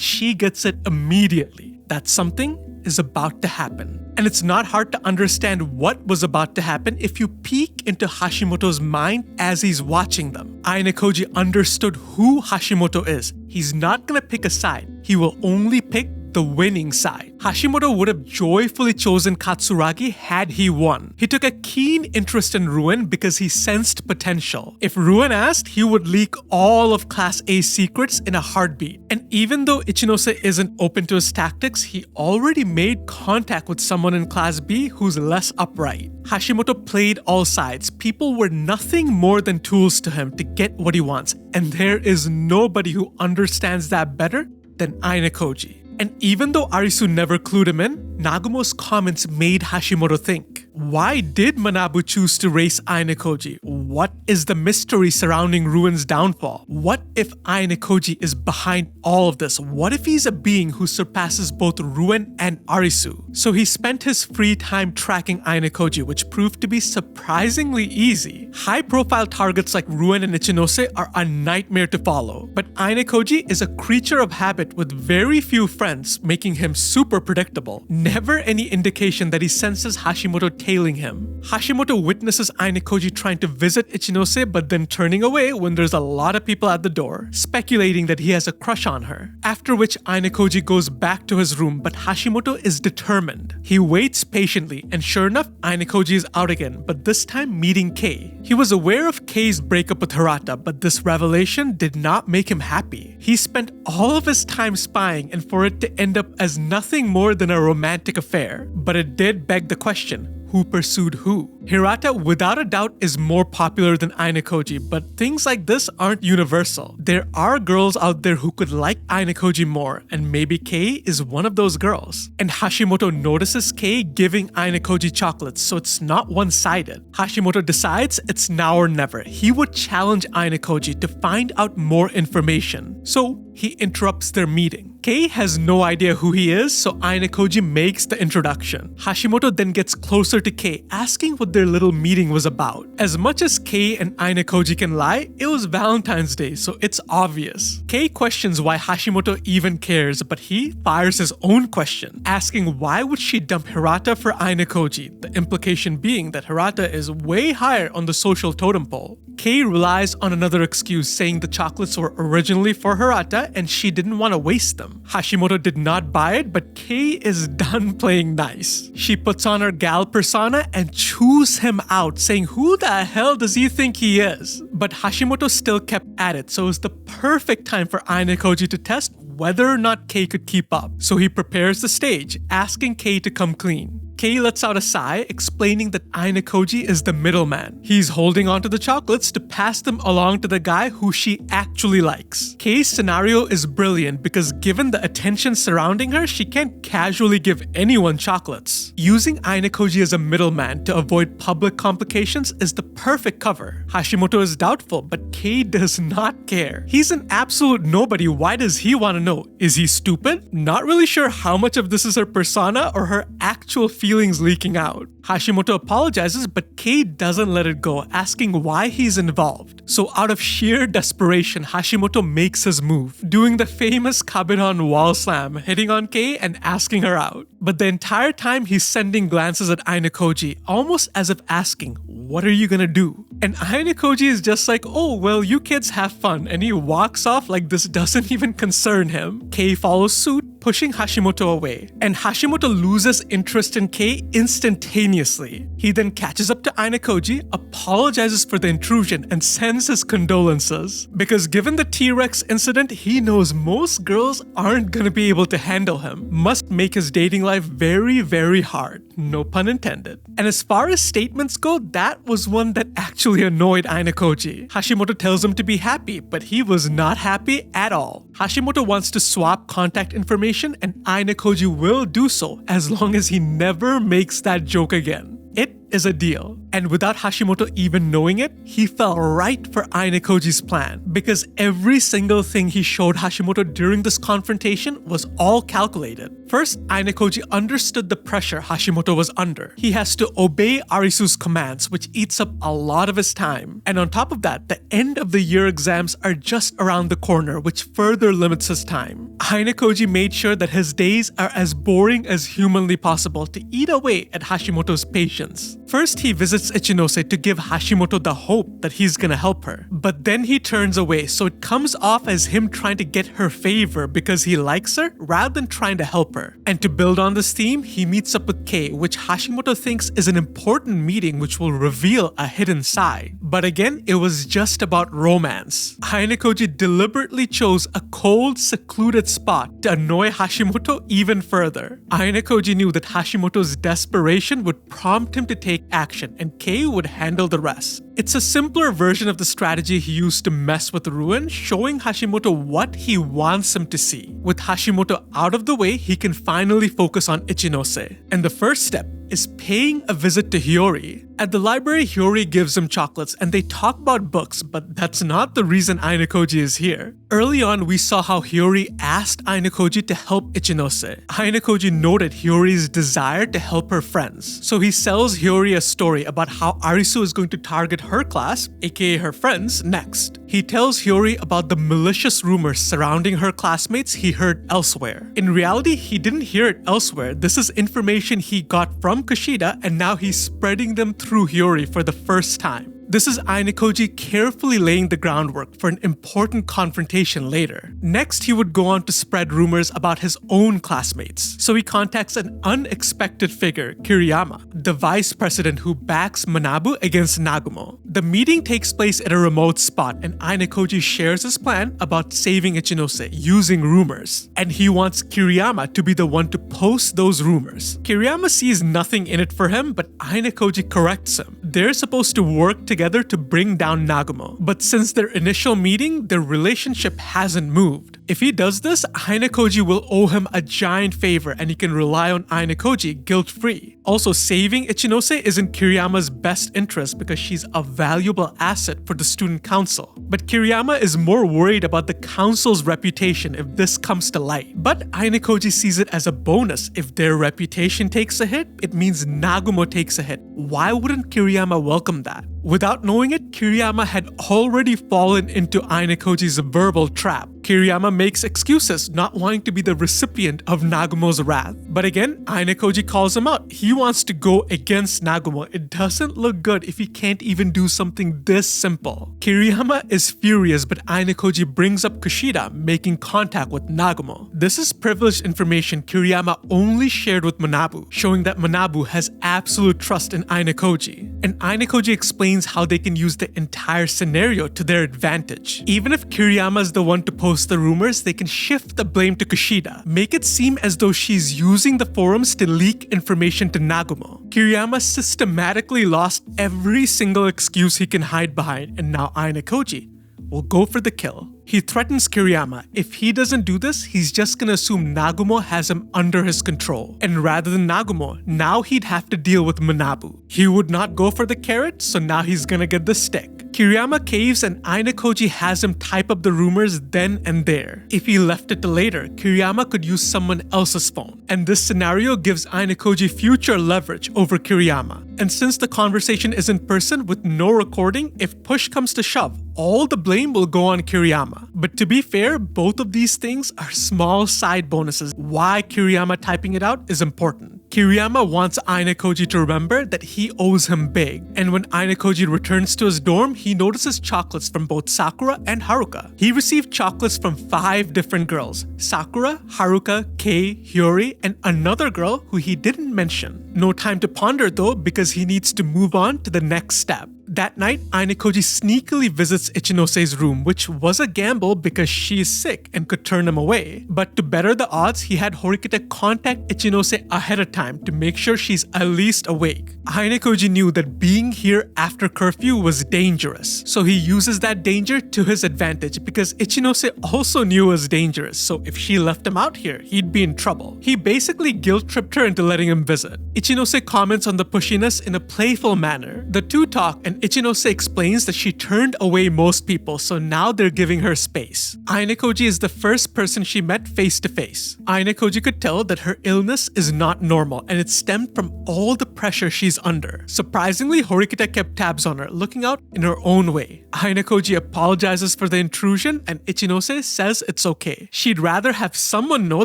she gets it immediately. That something is about to happen. And it's not hard to understand what was about to happen if you peek into Hashimoto's mind as he's watching them. Ayanokoji understood who Hashimoto is. He's not gonna pick a side. He will only pick the winning side. Hashimoto would have joyfully chosen Katsuragi had he won. He took a keen interest in Ryuen because he sensed potential. If Ryuen asked, he would leak all of Class A's secrets in a heartbeat. And even though Ichinose isn't open to his tactics, he already made contact with someone in Class B who's less upright. Hashimoto played all sides. People were nothing more than tools to him to get what he wants, and there is nobody who understands that better than Ayanokoji. And even though Arisu never clued him in, Nagumo's comments made Hashimoto think. Why did Manabu choose to race Ayanokoji? What is the mystery surrounding Ryuen's downfall? What if Ayanokoji is behind all of this? What if he's a being who surpasses both Ryuen and Arisu? So he spent his free time tracking Ayanokoji, which proved to be surprisingly easy. High-profile targets like Ryuen and Ichinose are a nightmare to follow, but Ayanokoji is a creature of habit with very few friends, making him super predictable. Never any indication that he senses Hashimoto tailing him. Hashimoto witnesses Ayanokoji trying to visit Ichinose but then turning away when there's a lot of people at the door, speculating that he has a crush on her. After which Ayanokoji goes back to his room, but Hashimoto is determined. He waits patiently, and sure enough, Ayanokoji is out again, but this time meeting Kei. He was aware of Kei's breakup with Hirata, but this revelation did not make him happy. He spent all of his time spying, and for it to end up as nothing more than a romantic affair. But it did beg the question, who pursued who? Hirata, without a doubt, is more popular than Ayanokoji, but things like this aren't universal. There are girls out there who could like Ayanokoji more, and maybe Kei is one of those girls. And Hashimoto notices Kei giving Ayanokoji chocolates, so it's not one-sided. Hashimoto decides it's now or never. He would challenge Ayanokoji to find out more information. So he interrupts their meeting. Kei has no idea who he is, so Ayanokoji makes the introduction. Hashimoto then gets closer to Kei, asking what their little meeting was about. As much as Kei and Ayanokoji can lie, it was Valentine's Day, so it's obvious. Kei questions why Hashimoto even cares, but he fires his own question, asking why would she dump Hirata for Ayanokoji, the implication being that Hirata is way higher on the social totem pole. Kei relies on another excuse, saying the chocolates were originally for Hirata and she didn't want to waste them. Hashimoto did not buy it, but Kei is done playing nice. She puts on her gal persona and chews him out, saying who the hell does he think he is? But Hashimoto still kept at it, so it was the perfect time for Ayanokoji to test whether or not Kei could keep up. So he prepares the stage, asking Kei to come clean. Kei lets out a sigh, explaining that Ayanokoji is the middleman. He's holding onto the chocolates to pass them along to the guy who she actually likes. Kei's scenario is brilliant because given the attention surrounding her, she can't casually give anyone chocolates. Using Ayanokoji as a middleman to avoid public complications is the perfect cover. Hashimoto is doubtful, but Kei does not care. He's an absolute nobody. Why does he want to know? Is he stupid? Not really sure how much of this is her persona or her actual feelings leaking out. Hashimoto apologizes, but Kei doesn't let it go, asking why he's involved. So out of sheer desperation, Hashimoto makes his move, doing the famous Kabiran wall slam, hitting on Kei and asking her out. But the entire time he's sending glances at Ayanokoji, almost as if asking, what are you gonna do? And Ayanokoji is just like, oh, well, you kids have fun, and he walks off like this doesn't even concern him. Kei follows suit, pushing Hashimoto away, and Hashimoto loses interest in Kei instantaneously. He then catches up to Ayanokoji, apologizes for the intrusion, and sends his condolences. Because given the T-Rex incident, he knows most girls aren't gonna be able to handle him. Must make his dating life very, very hard. No pun intended. And as far as statements go, that was one that actually annoyed Ayanokoji. Hashimoto tells him to be happy, but he was not happy at all. Hashimoto wants to swap contact information, and Ayanokoji will do so as long as he never makes that joke again. It is a deal. And without Hashimoto even knowing it, he fell right for Ayanokoji's plan, because every single thing he showed Hashimoto during this confrontation was all calculated. First, Ayanokoji understood the pressure Hashimoto was under. He has to obey Arisu's commands, which eats up a lot of his time. And on top of that, the end of the year exams are just around the corner, which further limits his time. Ayanokoji made sure that his days are as boring as humanly possible to eat away at Hashimoto's patience. First, he visits visits Ichinose to give Hashimoto the hope that he's gonna help her. But then he turns away, so it comes off as him trying to get her favor because he likes her rather than trying to help her. And to build on this theme, he meets up with Kei, which Hashimoto thinks is an important meeting which will reveal a hidden side. But again, it was just about romance. Ayanokoji deliberately chose a cold, secluded spot to annoy Hashimoto even further. Ayanokoji knew that Hashimoto's desperation would prompt him to take action, and Kei would handle the rest. It's a simpler version of the strategy he used to mess with Ryuen, showing Hashimoto what he wants him to see. With Hashimoto out of the way, he can finally focus on Ichinose. And the first step is paying a visit to Hiyori. At the library, Hiyori gives him chocolates and they talk about books, but that's not the reason Ayanokoji is here. Early on, we saw how Hiyori asked Ayanokoji to help Ichinose. Ayanokoji noted Hiyori's desire to help her friends, so he sells Hiyori a story about how Arisu is going to target her class, aka her friends, next. He tells Hiyori about the malicious rumors surrounding her classmates he heard elsewhere. In reality, he didn't hear it elsewhere. This is information he got from Kushida, and now he's spreading them through Hiyori for the first time. This is Ayanokoji carefully laying the groundwork for an important confrontation later. Next, he would go on to spread rumors about his own classmates. So he contacts an unexpected figure, Kiriyama, the vice president who backs Manabu against Nagumo. The meeting takes place at a remote spot, and Ayanokoji shares his plan about saving Ichinose using rumors. And he wants Kiriyama to be the one to post those rumors. Kiriyama sees nothing in it for him, but Ayanokoji corrects him. They're supposed to work together to bring down Nagumo, but since their initial meeting, their relationship hasn't moved. If he does this, Ayanokoji will owe him a giant favor and he can rely on Ayanokoji guilt-free. Also, saving Ichinose is in Kiriyama's best interest because she's a valuable asset for the student council. But Kiriyama is more worried about the council's reputation if this comes to light. But Ayanokoji sees it as a bonus. If their reputation takes a hit, it means Nagumo takes a hit. Why wouldn't Kiriyama welcome that? Without knowing it, Kiriyama had already fallen into Ayanokoji's verbal trap. Kiriyama makes excuses, not wanting to be the recipient of Nagumo's wrath. But again, Ayanokoji calls him out. He wants to go against Nagumo. It doesn't look good if he can't even do something this simple. Kiriyama is furious, but Ayanokoji brings up Kushida making contact with Nagumo. This is privileged information Kiriyama only shared with Manabu, showing that Manabu has absolute trust in Ayanokoji. And Ayanokoji explains how they can use the entire scenario to their advantage. Even if Kiriyama is the one to post the rumors, they can shift the blame to Kushida, make it seem as though she's using the forums to leak information to Nagumo. Kiriyama systematically lost every single excuse he can hide behind, and now Ayanokoji will go for the kill. He threatens Kiriyama. If he doesn't do this, he's just gonna assume Nagumo has him under his control. And rather than Nagumo, now he'd have to deal with Manabu. He would not go for the carrot, so now he's gonna get the stick. Kiriyama caves and Ayanokoji has him type up the rumors then and there. If he left it to later, Kiriyama could use someone else's phone. And this scenario gives Ayanokoji future leverage over Kiriyama. And since the conversation is in person with no recording, if push comes to shove, all the blame will go on Kiriyama. But to be fair, both of these things are small side bonuses. Why Kiriyama typing it out is important. Kiriyama wants Ayanokoji to remember that he owes him big. And when Ayanokoji returns to his dorm, he notices chocolates from both Sakura and Haruka. He received chocolates from 5 different girls: Sakura, Haruka, Kei, Hiyori, and another girl who he didn't mention. No time to ponder though, because he needs to move on to the next step. That night, Ayanokoji sneakily visits Ichinose's room, which was a gamble because she is sick and could turn him away. But to better the odds, he had Horikita contact Ichinose ahead of time to make sure she's at least awake. Ayanokoji knew that being here after curfew was dangerous, so he uses that danger to his advantage because Ichinose also knew it was dangerous, so if she left him out here, he'd be in trouble. He basically guilt-tripped her into letting him visit. Ichinose comments on the pushiness in a playful manner. The two talk and Ichinose explains that she turned away most people, so now they're giving her space. Ayanokoji is the first person she met face to face. Ayanokoji could tell that her illness is not normal and it stemmed from all the pressure she's Ayanokoji's under. Surprisingly, Horikita kept tabs on her, looking out in her own way. Ayanokoji apologizes for the intrusion and Ichinose says it's okay. She'd rather have someone know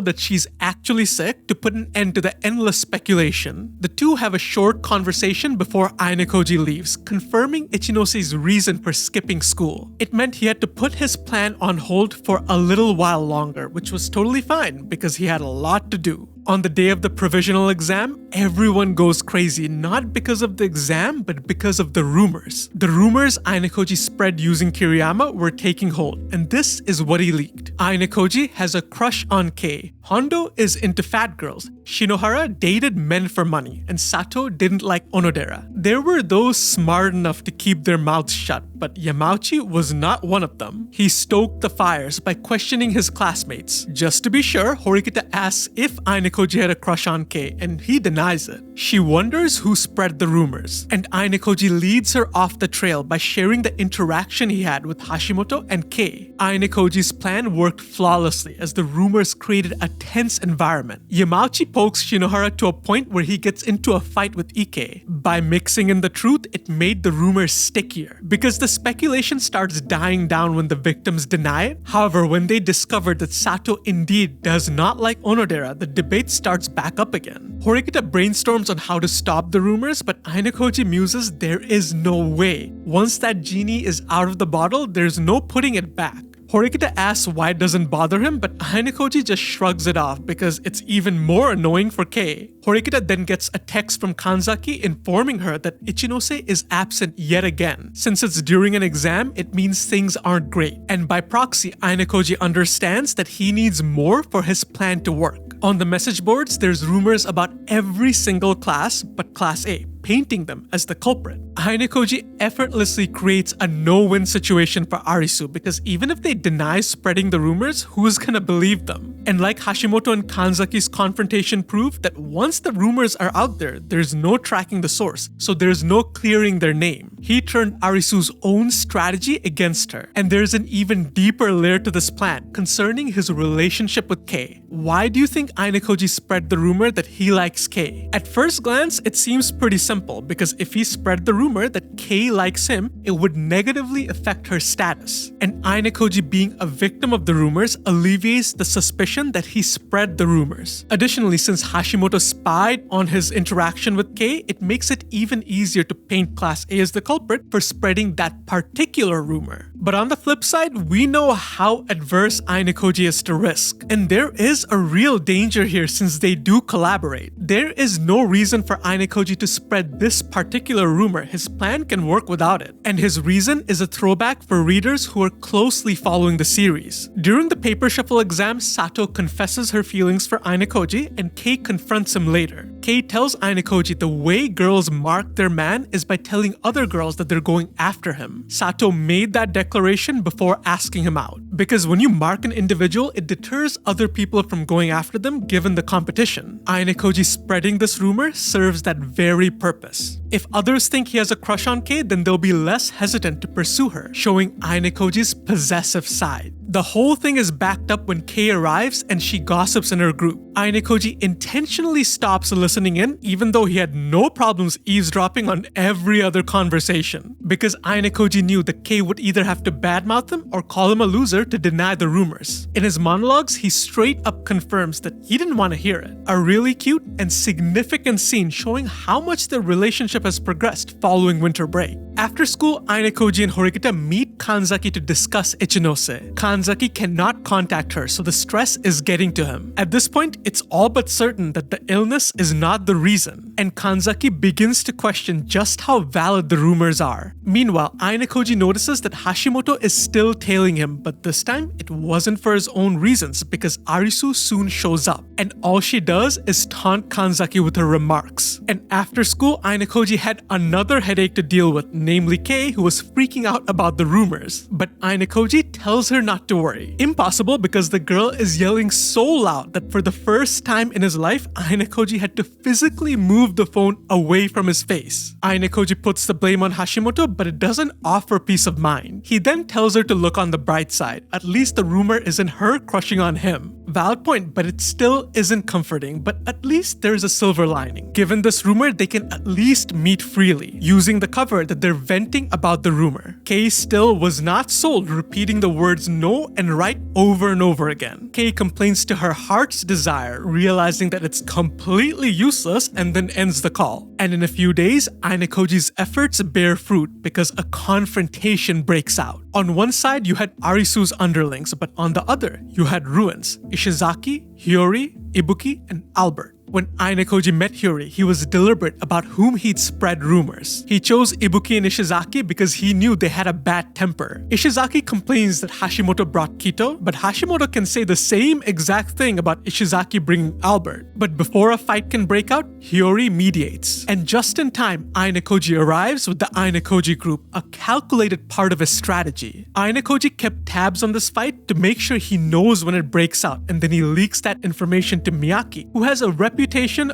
that she's actually sick to put an end to the endless speculation. The two have a short conversation before Ayanokoji leaves, confirming Ichinose's reason for skipping school. It meant he had to put his plan on hold for a little while longer, which was totally fine because he had a lot to do. On the day of the provisional exam, everyone goes crazy, not because of the exam, but because of the rumors. The rumors Ayanokoji spread using Kiriyama were taking hold, and this is what he leaked. Ayanokoji has a crush on Kei. Hondo is into fat girls. Shinohara dated men for money, and Sato didn't like Onodera. There were those smart enough to keep their mouths shut, but Yamauchi was not one of them. He stoked the fires by questioning his classmates. Just to be sure, Horikita asks if Ayanokoji had a crush on Kei, and he denies it. She wonders who spread the rumors, and Ayanokoji leads her off the trail by sharing the interaction he had with Hashimoto and Kei. Ayanokoji's plan worked flawlessly as the rumors created a tense environment. Yamauchi pokes Shinohara to a point where he gets into a fight with Ike. By mixing in the truth, it made the rumors stickier, because the speculation starts dying down when the victims deny it. However, when they discover that Sato indeed does not like Onodera, the debate starts back up again. Horikita brainstorms on how to stop the rumors, but Ayanokoji muses there is no way. Once that genie is out of the bottle, there's no putting it back. Horikita asks why it doesn't bother him, but Ayanokoji just shrugs it off because it's even more annoying for Kei. Horikita then gets a text from Kanzaki informing her that Ichinose is absent yet again. Since it's during an exam, it means things aren't great. And by proxy, Ayanokoji understands that he needs more for his plan to work. On the message boards, there's rumors about every single class but Class A, painting them as the culprit. Ayanokoji effortlessly creates a no-win situation for Arisu because even if they deny spreading the rumors, who's gonna believe them? And like Hashimoto and Kanzaki's confrontation proved, that once the rumors are out there, there's no tracking the source, so there's no clearing their name. He turned Arisu's own strategy against her. And there's an even deeper layer to this plan concerning his relationship with Kei. Why do you think Ayanokoji spread the rumor that he likes Kei? At first glance, it seems pretty simple, because if he spread the rumor that Kei likes him, it would negatively affect her status. And Ayanokoji being a victim of the rumors alleviates the suspicion that he spread the rumors. Additionally, since Hashimoto spied on his interaction with Kei, it makes it even easier to paint Class A as the culprit for spreading that particular rumor. But on the flip side, we know how adverse Ayanokoji is to risk. And there is a real danger here since they do collaborate. There is no reason for Ayanokoji to spread this particular rumor. His plan can work without it. And his reason is a throwback for readers who are closely following the series. During the paper shuffle exam, Sato confesses her feelings for Ayanokoji and Kei confronts him later. Kei tells Ayanokoji the way girls mark their man is by telling other girls that they're going after him. Sato made that declaration before asking him out, because when you mark an individual, it deters other people from going after them given the competition. Ayanokoji spreading this rumor serves that very purpose. If others think he has a crush on Kei, then they'll be less hesitant to pursue her, showing Ayanokoji's possessive side. The whole thing is backed up when Kei arrives and she gossips in her group. Ayanokoji intentionally stops listening in, even though he had no problems eavesdropping on every other conversation, because Ayanokoji knew that Kei would either have to badmouth him or call him a loser to deny the rumors. In his monologues, he straight up confirms that he didn't want to hear it. A really cute and significant scene showing how much their relationship has progressed following winter break. After school, Ayanokoji and Horikita meet Kanzaki to discuss Ichinose. Kanzaki cannot contact her, so the stress is getting to him. At this point, it's all but certain that the illness is not the reason, and Kanzaki begins to question just how valid the rumors are. Meanwhile, Ayanokoji notices that Hashimoto is still tailing him, but this time it wasn't for his own reasons because Arisu soon shows up, and all she does is taunt Kanzaki with her remarks. And after school, Ayanokoji had another headache to deal with, namely Kei, who was freaking out about the rumors. But Ayanokoji tells her not to worry. Impossible because the girl is yelling so loud that for the first time in his life, Ayanokoji had to physically move the phone away from his face. Ayanokoji puts the blame on Hashimoto, but it doesn't offer peace of mind. He then tells her to look on the bright side. At least the rumor isn't her crushing on him. Valid point, but it still isn't comforting. But at least there's a silver lining. Given this rumor, they can at least meet freely, using the cover that they're venting about the rumor. Kei still was not sold, repeating the words no and right over and over again. Kei complains to her heart's desire, realizing that it's completely useless, and then ends the call. And in a few days, Ayanokoji's efforts bear fruit because a confrontation breaks out. On one side, you had Arisu's underlings, but on the other, you had Ryuen's, Ishizaki, Hiyori, Ibuki, and Albert. When Ayanokoji met Hiyori, he was deliberate about whom he'd spread rumors. He chose Ibuki and Ishizaki because he knew they had a bad temper. Ishizaki complains that Hashimoto brought Kito, but Hashimoto can say the same exact thing about Ishizaki bringing Albert. But before a fight can break out, Hiyori mediates. And just in time, Ayanokoji arrives with the Ayanokoji group, a calculated part of his strategy. Ayanokoji kept tabs on this fight to make sure he knows when it breaks out, and then he leaks that information to Miyaki, who has a reputation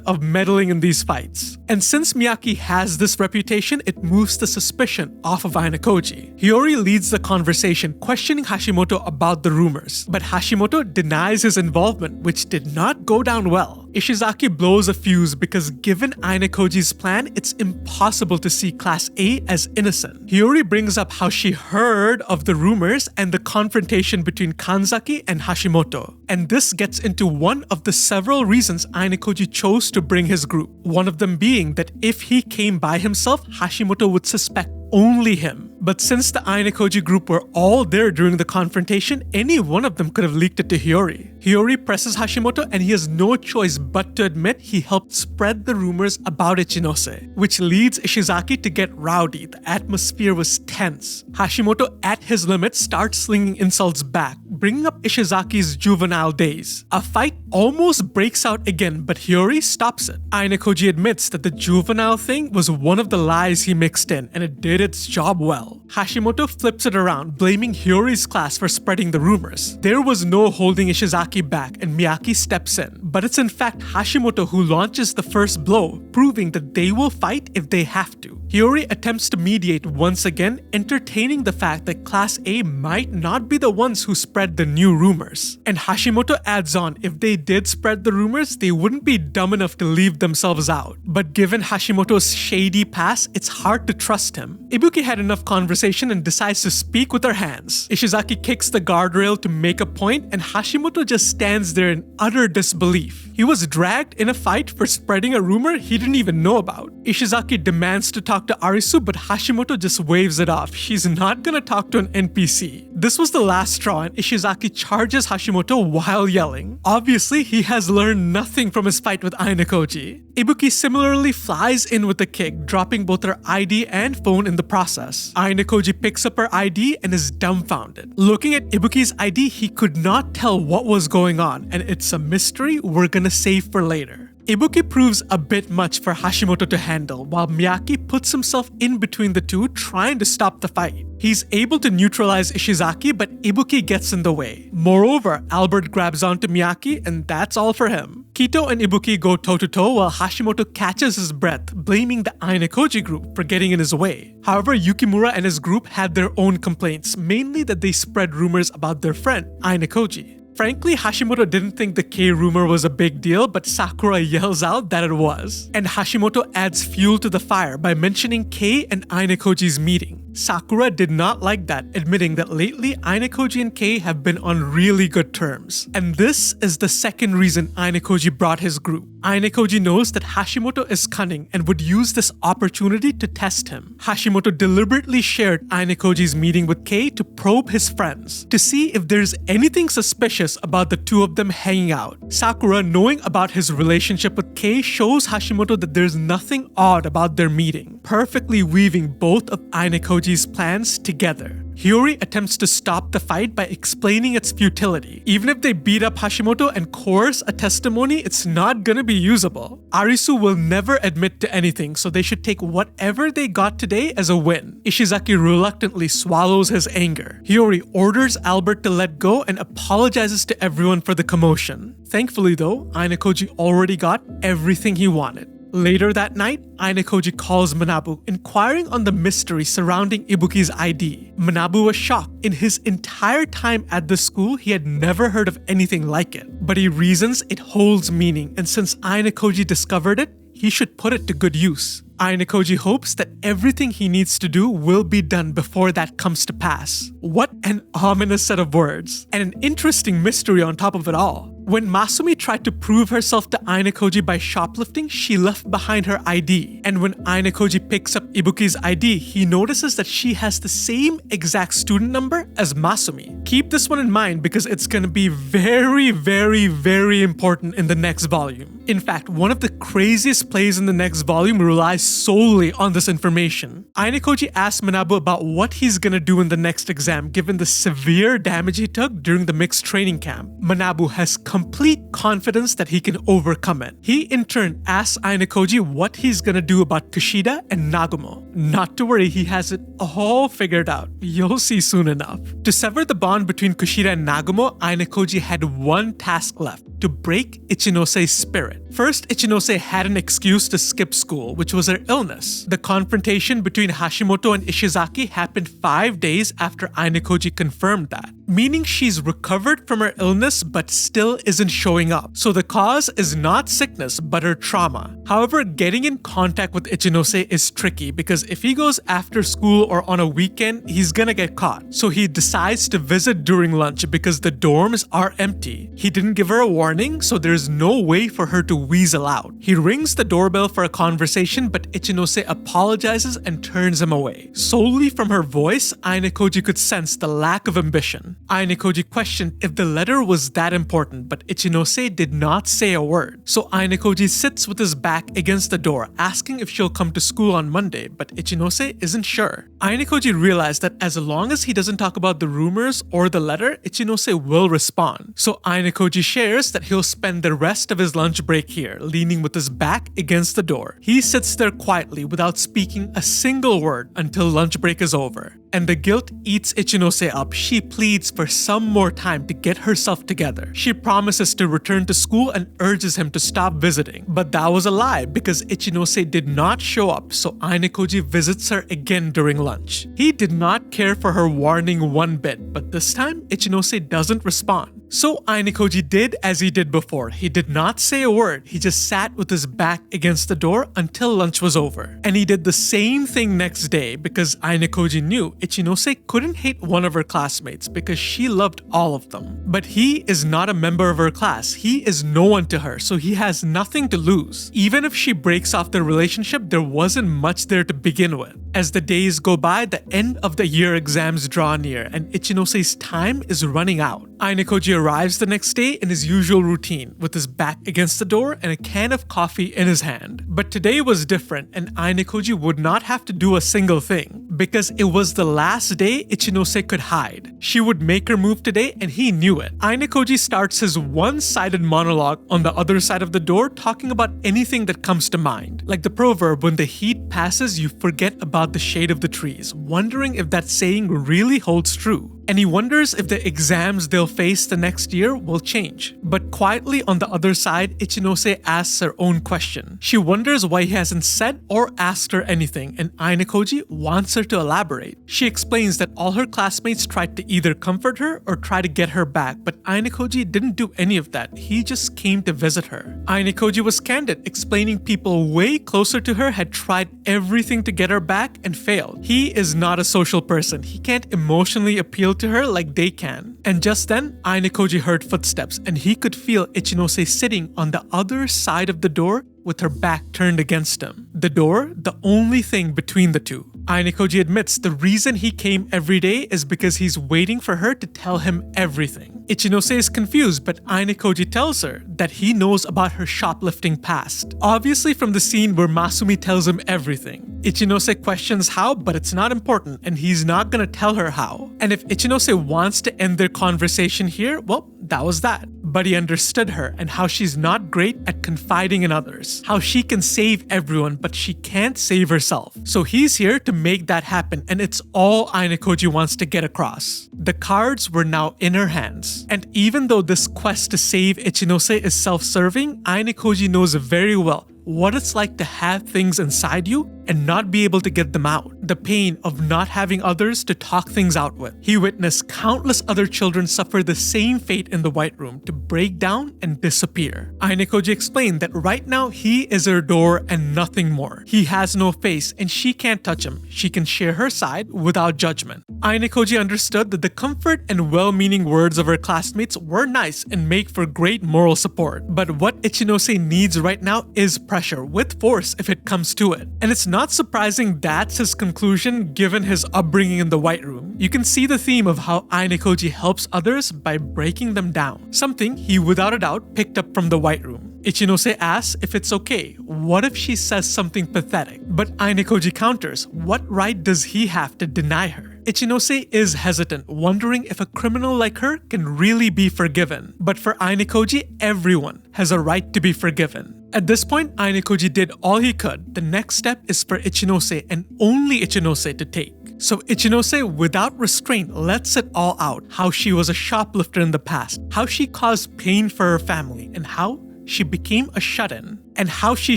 of meddling in these fights. And since Miyaki has this reputation, it moves the suspicion off of Ayanokoji. Hiyori leads the conversation, questioning Hashimoto about the rumors, but Hashimoto denies his involvement, which did not go down well. Ishizaki blows a fuse because given Ayanokoji's plan, it's impossible to see Class A as innocent. Hiyori brings up how she heard of the rumors and the confrontation between Kanzaki and Hashimoto. And this gets into one of the several reasons Ayanokoji chose to bring his group. One of them being that if he came by himself, Hashimoto would suspect only him. But since the Ayanokoji group were all there during the confrontation, any one of them could have leaked it to Hiyori. Hiyori presses Hashimoto and he has no choice but to admit he helped spread the rumors about Ichinose, which leads Ishizaki to get rowdy. The atmosphere was tense. Hashimoto, at his limit, starts slinging insults back, bringing up Ishizaki's juvenile days. A fight almost breaks out again, but Hiyori stops it. Ayanokoji admits that the juvenile thing was one of the lies he mixed in, and it did its job well. Hashimoto flips it around, blaming Hiyori's class for spreading the rumors. There was no holding Ishizaki back, and Miyaki steps in. But it's in fact Hashimoto who launches the first blow, proving that they will fight if they have to. Hiyori attempts to mediate once again, entertaining the fact that Class A might not be the ones who spread the new rumors. And Hashimoto adds on, if they did spread the rumors, they wouldn't be dumb enough to leave themselves out. But given Hashimoto's shady past, it's hard to trust him. Ibuki had enough conversation and decides to speak with her hands. Ishizaki kicks the guardrail to make a point, and Hashimoto just stands there in utter disbelief. He was dragged in a fight for spreading a rumor he didn't even know about. Ishizaki demands to talk to Arisu, but Hashimoto just waves it off. She's not gonna talk to an NPC. This was the last straw, and Ishizaki charges Hashimoto while yelling. Obviously, he has learned nothing from his fight with Ayanokoji. Ibuki similarly flies in with a kick, dropping both her ID and phone in the process. Ayanokoji picks up her ID and is dumbfounded. Looking at Ibuki's ID, he could not tell what was going on, and it's a mystery we're gonna save for later. Ibuki proves a bit much for Hashimoto to handle, while Miyaki puts himself in between the two, trying to stop the fight. He's able to neutralize Ishizaki, but Ibuki gets in the way. Moreover, Albert grabs onto Miyaki, and that's all for him. Kito and Ibuki go toe-to-toe while Hashimoto catches his breath, blaming the Ayanokoji group for getting in his way. However, Yukimura and his group had their own complaints, mainly that they spread rumors about their friend, Ayanokoji. Frankly, Hashimoto didn't think the Kei rumor was a big deal, but Sakura yells out that it was. And Hashimoto adds fuel to the fire by mentioning Kei and Ayanokoji's meeting. Sakura did not like that, admitting that lately Ayanokoji and Kei have been on really good terms. And this is the second reason Ayanokoji brought his group. Ayanokoji knows that Hashimoto is cunning and would use this opportunity to test him. Hashimoto deliberately shared Ayanokoji's meeting with Kei to probe his friends, to see if there's anything suspicious about the two of them hanging out. Sakura, knowing about his relationship with Kei, shows Hashimoto that there's nothing odd about their meeting, perfectly weaving both of Ayanokoji's plans together. Hiyori attempts to stop the fight by explaining its futility. Even if they beat up Hashimoto and coerce a testimony, it's not gonna be usable. Arisu will never admit to anything, so they should take whatever they got today as a win. Ishizaki reluctantly swallows his anger. Hiyori orders Albert to let go and apologizes to everyone for the commotion. Thankfully though, Ayanokoji already got everything he wanted. Later that night, Ayanokoji calls Manabu, inquiring on the mystery surrounding Ibuki's ID. Manabu was shocked. In his entire time at the school, he had never heard of anything like it. But he reasons it holds meaning, and since Ayanokoji discovered it, he should put it to good use. Ayanokoji hopes that everything he needs to do will be done before that comes to pass. What an ominous set of words, and an interesting mystery on top of it all. When Masumi tried to prove herself to Ayanokoji by shoplifting, she left behind her ID. And when Ayanokoji picks up Ibuki's ID, he notices that she has the same exact student number as Masumi. Keep this one in mind because it's gonna be very, very, very important in the next volume. In fact, one of the craziest plays in the next volume relies solely on this information. Ayanokoji asks Manabu about what he's gonna do in the next exam given the severe damage he took during the mixed training camp. Manabu has complete confidence that he can overcome it. He in turn asks Ayanokoji what he's gonna do about Kushida and Nagumo. Not to worry, he has it all figured out. You'll see soon enough. To sever the bond between Kushida and Nagumo, Ayanokoji had one task left: to break Ichinose's spirit. First, Ichinose had an excuse to skip school, which was her illness. The confrontation between Hashimoto and Ishizaki happened 5 days after Ayanokoji confirmed that, meaning she's recovered from her illness but still isn't showing up. So the cause is not sickness but her trauma. However, getting in contact with Ichinose is tricky because if he goes after school or on a weekend, he's gonna get caught. So he decides to visit during lunch because the dorms are empty. He didn't give her a warning, so there's no way for her to weasel out. He rings the doorbell for a conversation, but Ichinose apologizes and turns him away. Solely from her voice, Ayanokoji could sense the lack of ambition. Ayanokoji questioned if the letter was that important, but Ichinose did not say a word. So Ayanokoji sits with his back against the door, asking if she'll come to school on Monday, but Ichinose isn't sure. Ayanokoji realized that as long as he doesn't talk about the rumors or the letter, Ichinose will respond. So Ayanokoji shares that he'll spend the rest of his lunch break here, leaning with his back against the door. He sits there quietly without speaking a single word until lunch break is over. And the guilt eats Ichinose up. She pleads for some more time to get herself together. She promises to return to school and urges him to stop visiting. But that was a lie because Ichinose did not show up, so Ayanokoji visits her again during lunch. He did not care for her warning one bit, but this time Ichinose doesn't respond. So Ayanokoji did as he did before. He did not say a word. He just sat with his back against the door until lunch was over. And he did the same thing next day because Ayanokoji knew Ichinose couldn't hate one of her classmates because she loved all of them. But he is not a member of her class. He is no one to her, so he has nothing to lose. Even if she breaks off the relationship, there wasn't much there to begin with. As the days go by, the end of the year exams draw near and Ichinose's time is running out. Ayanokoji arrives the next day in his usual routine, with his back against the door and a can of coffee in his hand. But today was different and Ayanokoji would not have to do a single thing, because it was the last day Ichinose could hide. She would make her move today and he knew it. Ayanokoji starts his one-sided monologue on the other side of the door, talking about anything that comes to mind. Like the proverb, when the heat passes, you forget about the shade of the trees, wondering if that saying really holds true. And he wonders if the exams they'll face the next year will change. But quietly on the other side, Ichinose asks her own question. She wonders why he hasn't said or asked her anything, and Ayanokoji wants her to elaborate. She explains that all her classmates tried to either comfort her or try to get her back, but Ayanokoji didn't do any of that. He just came to visit her. Ayanokoji was candid, explaining people way closer to her had tried everything to get her back and failed. He is not a social person. He can't emotionally appeal to her like they can. And just then, Ayanokoji heard footsteps and he could feel Ichinose sitting on the other side of the door with her back turned against him. The door, the only thing between the two. Ayanokoji admits the reason he came every day is because he's waiting for her to tell him everything. Ichinose is confused, but Ayanokoji tells her that he knows about her shoplifting past. Obviously from the scene where Masumi tells him everything. Ichinose questions how, but it's not important, and he's not gonna tell her how. And if Ichinose wants to end their conversation here, well, that was that. But he understood her and how she's not great at confiding in others. How she can save everyone, but she can't save herself. So he's here to make that happen, and it's all Ayanokoji wants to get across. The cards were now in her hands. And even though this quest to save Ichinose is self-serving, Ayanokoji knows very well what it's like to have things inside you and not be able to get them out. The pain of not having others to talk things out with. He witnessed countless other children suffer the same fate in the White Room, to break down and disappear. Ayanokoji explained that right now he is her door and nothing more. He has no face and she can't touch him. She can share her side without judgment. Ayanokoji understood that the comfort and well-meaning words of her classmates were nice and make for great moral support. But what Ichinose needs right now is pressure, with force if it comes to it. And it's not surprising that's his conclusion given his upbringing in the White Room. You can see the theme of how Ayanokoji helps others by breaking them down, something he without a doubt picked up from the White Room. Ichinose asks if it's okay. What if she says something pathetic? But Ayanokoji counters, what right does he have to deny her? Ichinose is hesitant, wondering if a criminal like her can really be forgiven. But for Ayanokoji, everyone has a right to be forgiven. At this point, Ayanokoji did all he could. The next step is for Ichinose and only Ichinose to take. So Ichinose, without restraint, lets it all out. How she was a shoplifter in the past, how she caused pain for her family, and how she became a shut-in, and how she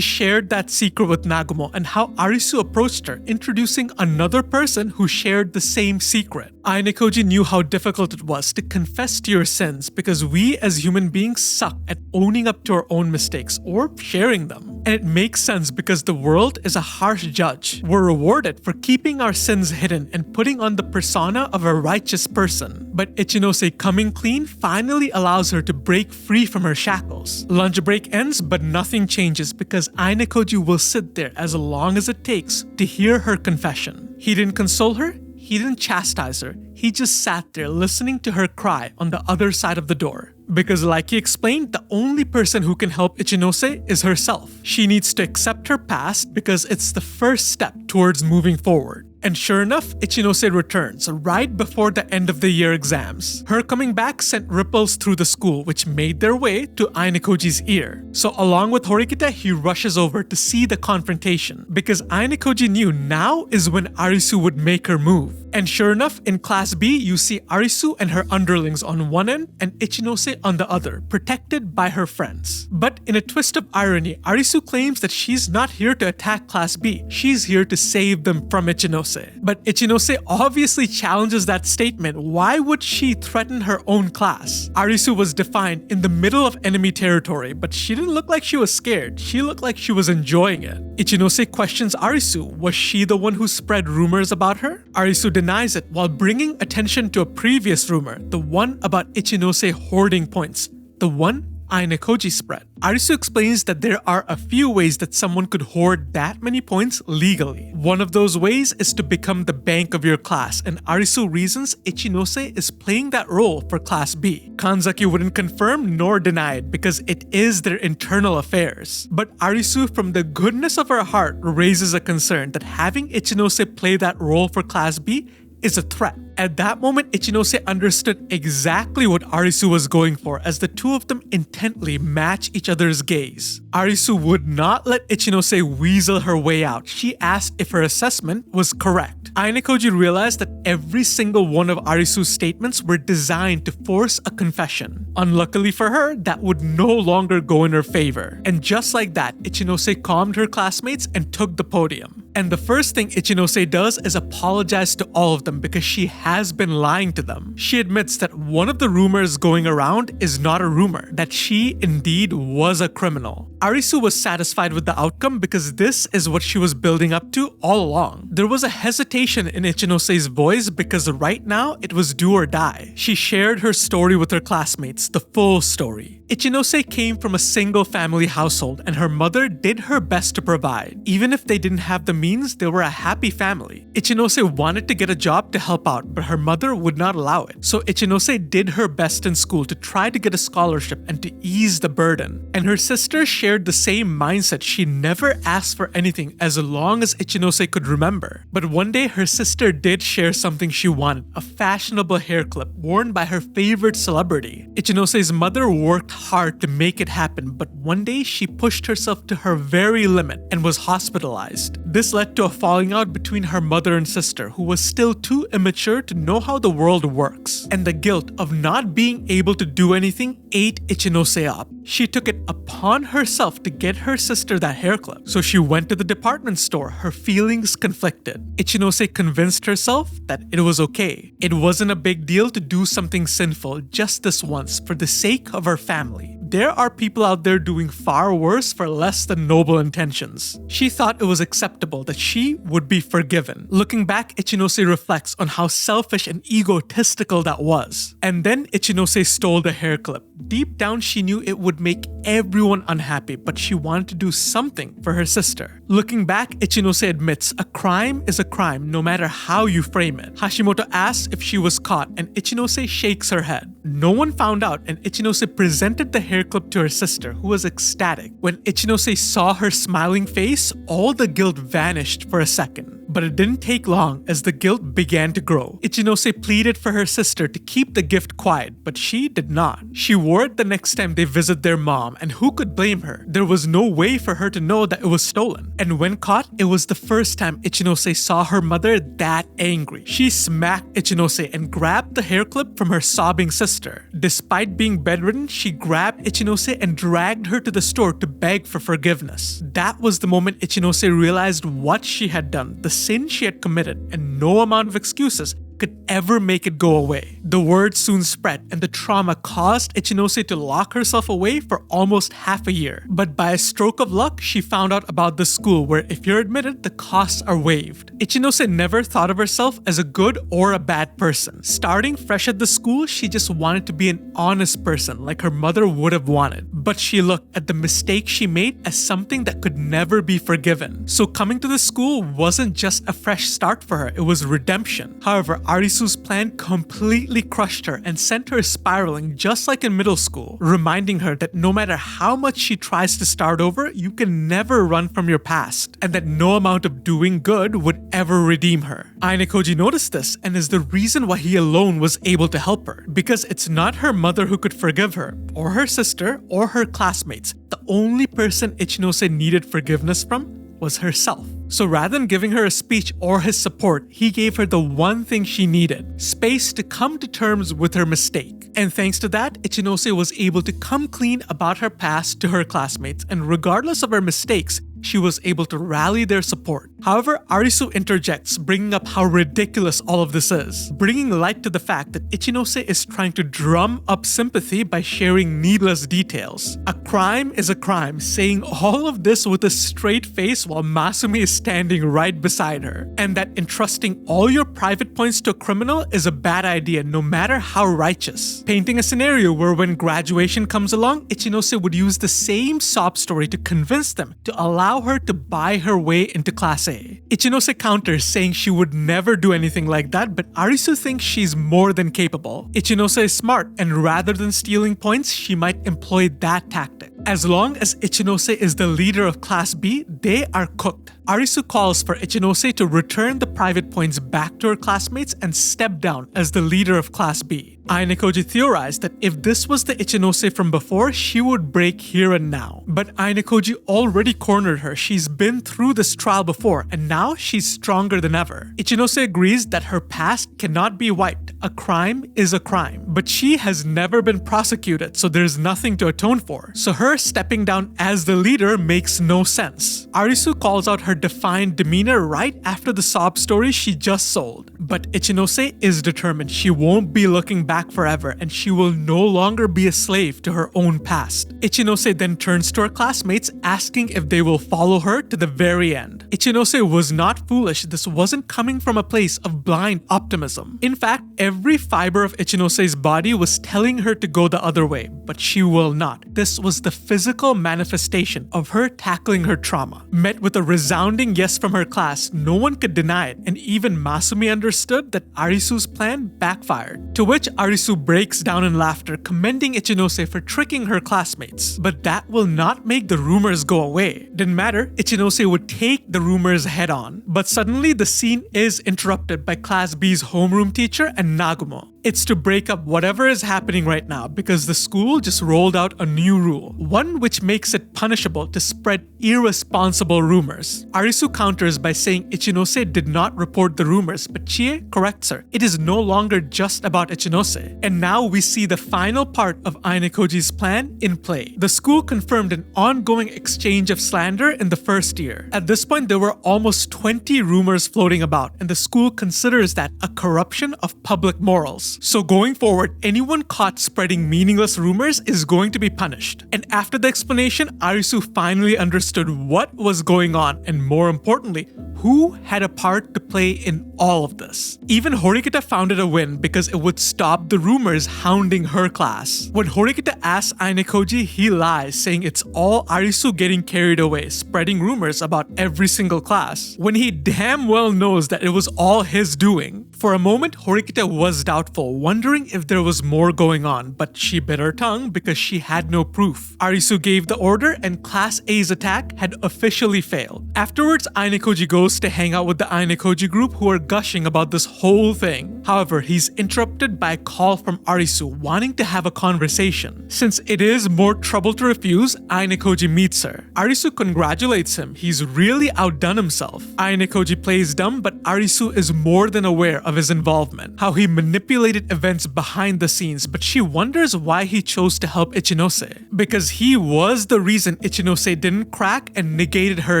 shared that secret with Nagumo, and how Arisu approached her, introducing another person who shared the same secret. Ayanokoji knew how difficult it was to confess to your sins because we as human beings suck at owning up to our own mistakes or sharing them. And it makes sense because the world is a harsh judge. We're rewarded for keeping our sins hidden and putting on the persona of a righteous person. But Ichinose coming clean finally allows her to break free from her shackles. Lunch break ends, but nothing changes because Ayanokoji will sit there as long as it takes to hear her confession. He didn't console her. He didn't chastise her. He just sat there listening to her cry on the other side of the door. Because like he explained, the only person who can help Ichinose is herself. She needs to accept her past because it's the first step towards moving forward. And sure enough, Ichinose returns right before the end of the year exams. Her coming back sent ripples through the school, which made their way to Ayanokoji's ear. So along with Horikita, he rushes over to see the confrontation because Ayanokoji knew now is when Arisu would make her move. And sure enough, in Class B, you see Arisu and her underlings on one end and Ichinose on the other, protected by her friends. But in a twist of irony, Arisu claims that she's not here to attack Class B. She's here to save them from Ichinose. But Ichinose obviously challenges that statement. Why would she threaten her own class? Arisu was defined in the middle of enemy territory, but she didn't look like she was scared. She looked like she was enjoying it. Ichinose questions Arisu. Was she the one who spread rumors about her? Arisu denies it while bringing attention to a previous rumor, the one about Ichinose hoarding points, the one Ayanokoji spread. Arisu explains that there are a few ways that someone could hoard that many points legally. One of those ways is to become the bank of your class, and Arisu reasons Ichinose is playing that role for Class B. Kanzaki wouldn't confirm nor deny it because it is their internal affairs. But Arisu, from the goodness of her heart, raises a concern that having Ichinose play that role for Class B is a threat. At that moment, Ichinose understood exactly what Arisu was going for as the two of them intently match each other's gaze. Arisu would not let Ichinose weasel her way out. She asked if her assessment was correct. Ayanokoji realized that every single one of Arisu's statements were designed to force a confession. Unluckily for her, that would no longer go in her favor. And just like that, Ichinose calmed her classmates and took the podium. And the first thing Ichinose does is apologize to all of them because she has been lying to them. She admits that one of the rumors going around is not a rumor, that she indeed was a criminal. Arisu was satisfied with the outcome because this is what she was building up to all along. There was a hesitation in Ichinose's voice because right now it was do or die. She shared her story with her classmates, the full story. Ichinose came from a single family household and her mother did her best to provide. Even if they didn't have the means they were a happy family. Ichinose wanted to get a job to help out, but her mother would not allow it. So Ichinose did her best in school to try to get a scholarship and to ease the burden. And her sister shared the same mindset. She never asked for anything as long as Ichinose could remember. But one day her sister did share something she wanted, a fashionable hair clip worn by her favorite celebrity. Ichinose's mother worked hard to make it happen, but one day she pushed herself to her very limit and was hospitalized. This led to a falling out between her mother and sister, who was still too immature to know how the world works. And the guilt of not being able to do anything ate Ichinose up. She took it upon herself to get her sister that hair clip. So she went to the department store, her feelings conflicted. Ichinose convinced herself that it was okay. It wasn't a big deal to do something sinful just this once for the sake of her family. There are people out there doing far worse for less than noble intentions. She thought it was acceptable that she would be forgiven. Looking back, Ichinose reflects on how selfish and egotistical that was. And then Ichinose stole the hair clip. Deep down, she knew it would make everyone unhappy, but she wanted to do something for her sister. Looking back, Ichinose admits a crime is a crime no matter how you frame it. Hashimoto asks if she was caught, and Ichinose shakes her head. No one found out, and Ichinose presented the hair clip to her sister, who was ecstatic. When Ichinose saw her smiling face, all the guilt vanished for a second. But it didn't take long as the guilt began to grow. Ichinose pleaded for her sister to keep the gift quiet, but she did not. She wore it the next time they visit their mom, and who could blame her? There was no way for her to know that it was stolen. And when caught, it was the first time Ichinose saw her mother that angry. She smacked Ichinose and grabbed the hair clip from her sobbing sister. Despite being bedridden, she grabbed Ichinose and dragged her to the store to beg for forgiveness. That was the moment Ichinose realized what she had done, the sin she had committed, and no amount of excuses could ever make it go away. The word soon spread, and the trauma caused Ichinose to lock herself away for almost half a year. But by a stroke of luck, she found out about the school where if you're admitted, the costs are waived. Ichinose never thought of herself as a good or a bad person. Starting fresh at the school, she just wanted to be an honest person like her mother would have wanted. But she looked at the mistake she made as something that could never be forgiven. So coming to the school wasn't just a fresh start for her, it was redemption. However, Arisu's plan completely crushed her and sent her spiraling just like in middle school, reminding her that no matter how much she tries to start over, you can never run from your past, and that no amount of doing good would ever redeem her. Ayanokoji noticed this and is the reason why he alone was able to help her, because it's not her mother who could forgive her, or her sister, or her classmates. The only person Ichinose needed forgiveness from was herself. So rather than giving her a speech or his support, he gave her the one thing she needed: space to come to terms with her mistake. And thanks to that, Ichinose was able to come clean about her past to her classmates, and regardless of her mistakes, she was able to rally their support. However, Arisu interjects, bringing up how ridiculous all of this is, bringing light to the fact that Ichinose is trying to drum up sympathy by sharing needless details. A crime is a crime, saying all of this with a straight face while Masumi is standing right beside her, and that entrusting all your private points to a criminal is a bad idea no matter how righteous. Painting a scenario where when graduation comes along, Ichinose would use the same sob story to convince them to allow her to buy her way into Class A. Ichinose counters, saying she would never do anything like that, but Arisu thinks she's more than capable. Ichinose is smart, and rather than stealing points, she might employ that tactic. As long as Ichinose is the leader of Class B, they are cooked. Arisu calls for Ichinose to return the private points back to her classmates and step down as the leader of Class B. Ayanokoji theorized that if this was the Ichinose from before, she would break here and now. But Ayanokoji already cornered her. She's been through this trial before, and now she's stronger than ever. Ichinose agrees that her past cannot be wiped. A crime is a crime. But she has never been prosecuted, so there's nothing to atone for. So her stepping down as the leader makes no sense. Arisu calls out her defiant demeanor right after the sob story she just sold. But Ichinose is determined. She won't be looking back forever, and she will no longer be a slave to her own past. Ichinose then turns to her classmates, asking if they will follow her to the very end. Ichinose was not foolish. This wasn't coming from a place of blind optimism. In fact, every fiber of Ichinose's body was telling her to go the other way, but she will not. This was the physical manifestation of her tackling her trauma. Met with a resounding yes from her class, no one could deny it, and even Masumi understood that Arisu's plan backfired. To which Arisu breaks down in laughter, commending Ichinose for tricking her classmates. But that will not make the rumors go away. Didn't matter, Ichinose would take the rumors head on. But suddenly the scene is interrupted by Class B's homeroom teacher and Nagumo. It's to break up whatever is happening right now because the school just rolled out a new rule, one which makes it punishable to spread irresponsible rumors. Arisu counters by saying Ichinose did not report the rumors, but Chie corrects her. It is no longer just about Ichinose. And now we see the final part of Ayanokoji's plan in play. The school confirmed an ongoing exchange of slander in the first year. At this point, there were almost 20 rumors floating about, and the school considers that a corruption of public morals. So going forward, anyone caught spreading meaningless rumors is going to be punished. And after the explanation, Arisu finally understood what was going on, and more importantly, who had a part to play in all of this. Even Horikita found it a win because it would stop the rumors hounding her class. When Horikita asks Ayanokoji, he lies, saying it's all Arisu getting carried away, spreading rumors about every single class, when he damn well knows that it was all his doing. For a moment, Horikita was doubtful, wondering if there was more going on, but she bit her tongue because she had no proof. Arisu gave the order and Class A's attack had officially failed. Afterwards, Ayanokoji goes to hang out with the Ayanokoji group who are gushing about this whole thing. However, he's interrupted by a call from Arisu wanting to have a conversation. Since it is more trouble to refuse, Ayanokoji meets her. Arisu congratulates him. He's really outdone himself. Ayanokoji plays dumb, but Arisu is more than aware of his involvement, how he manipulated events behind the scenes, but she wonders why he chose to help Ichinose. Because he was the reason Ichinose didn't crack and negated her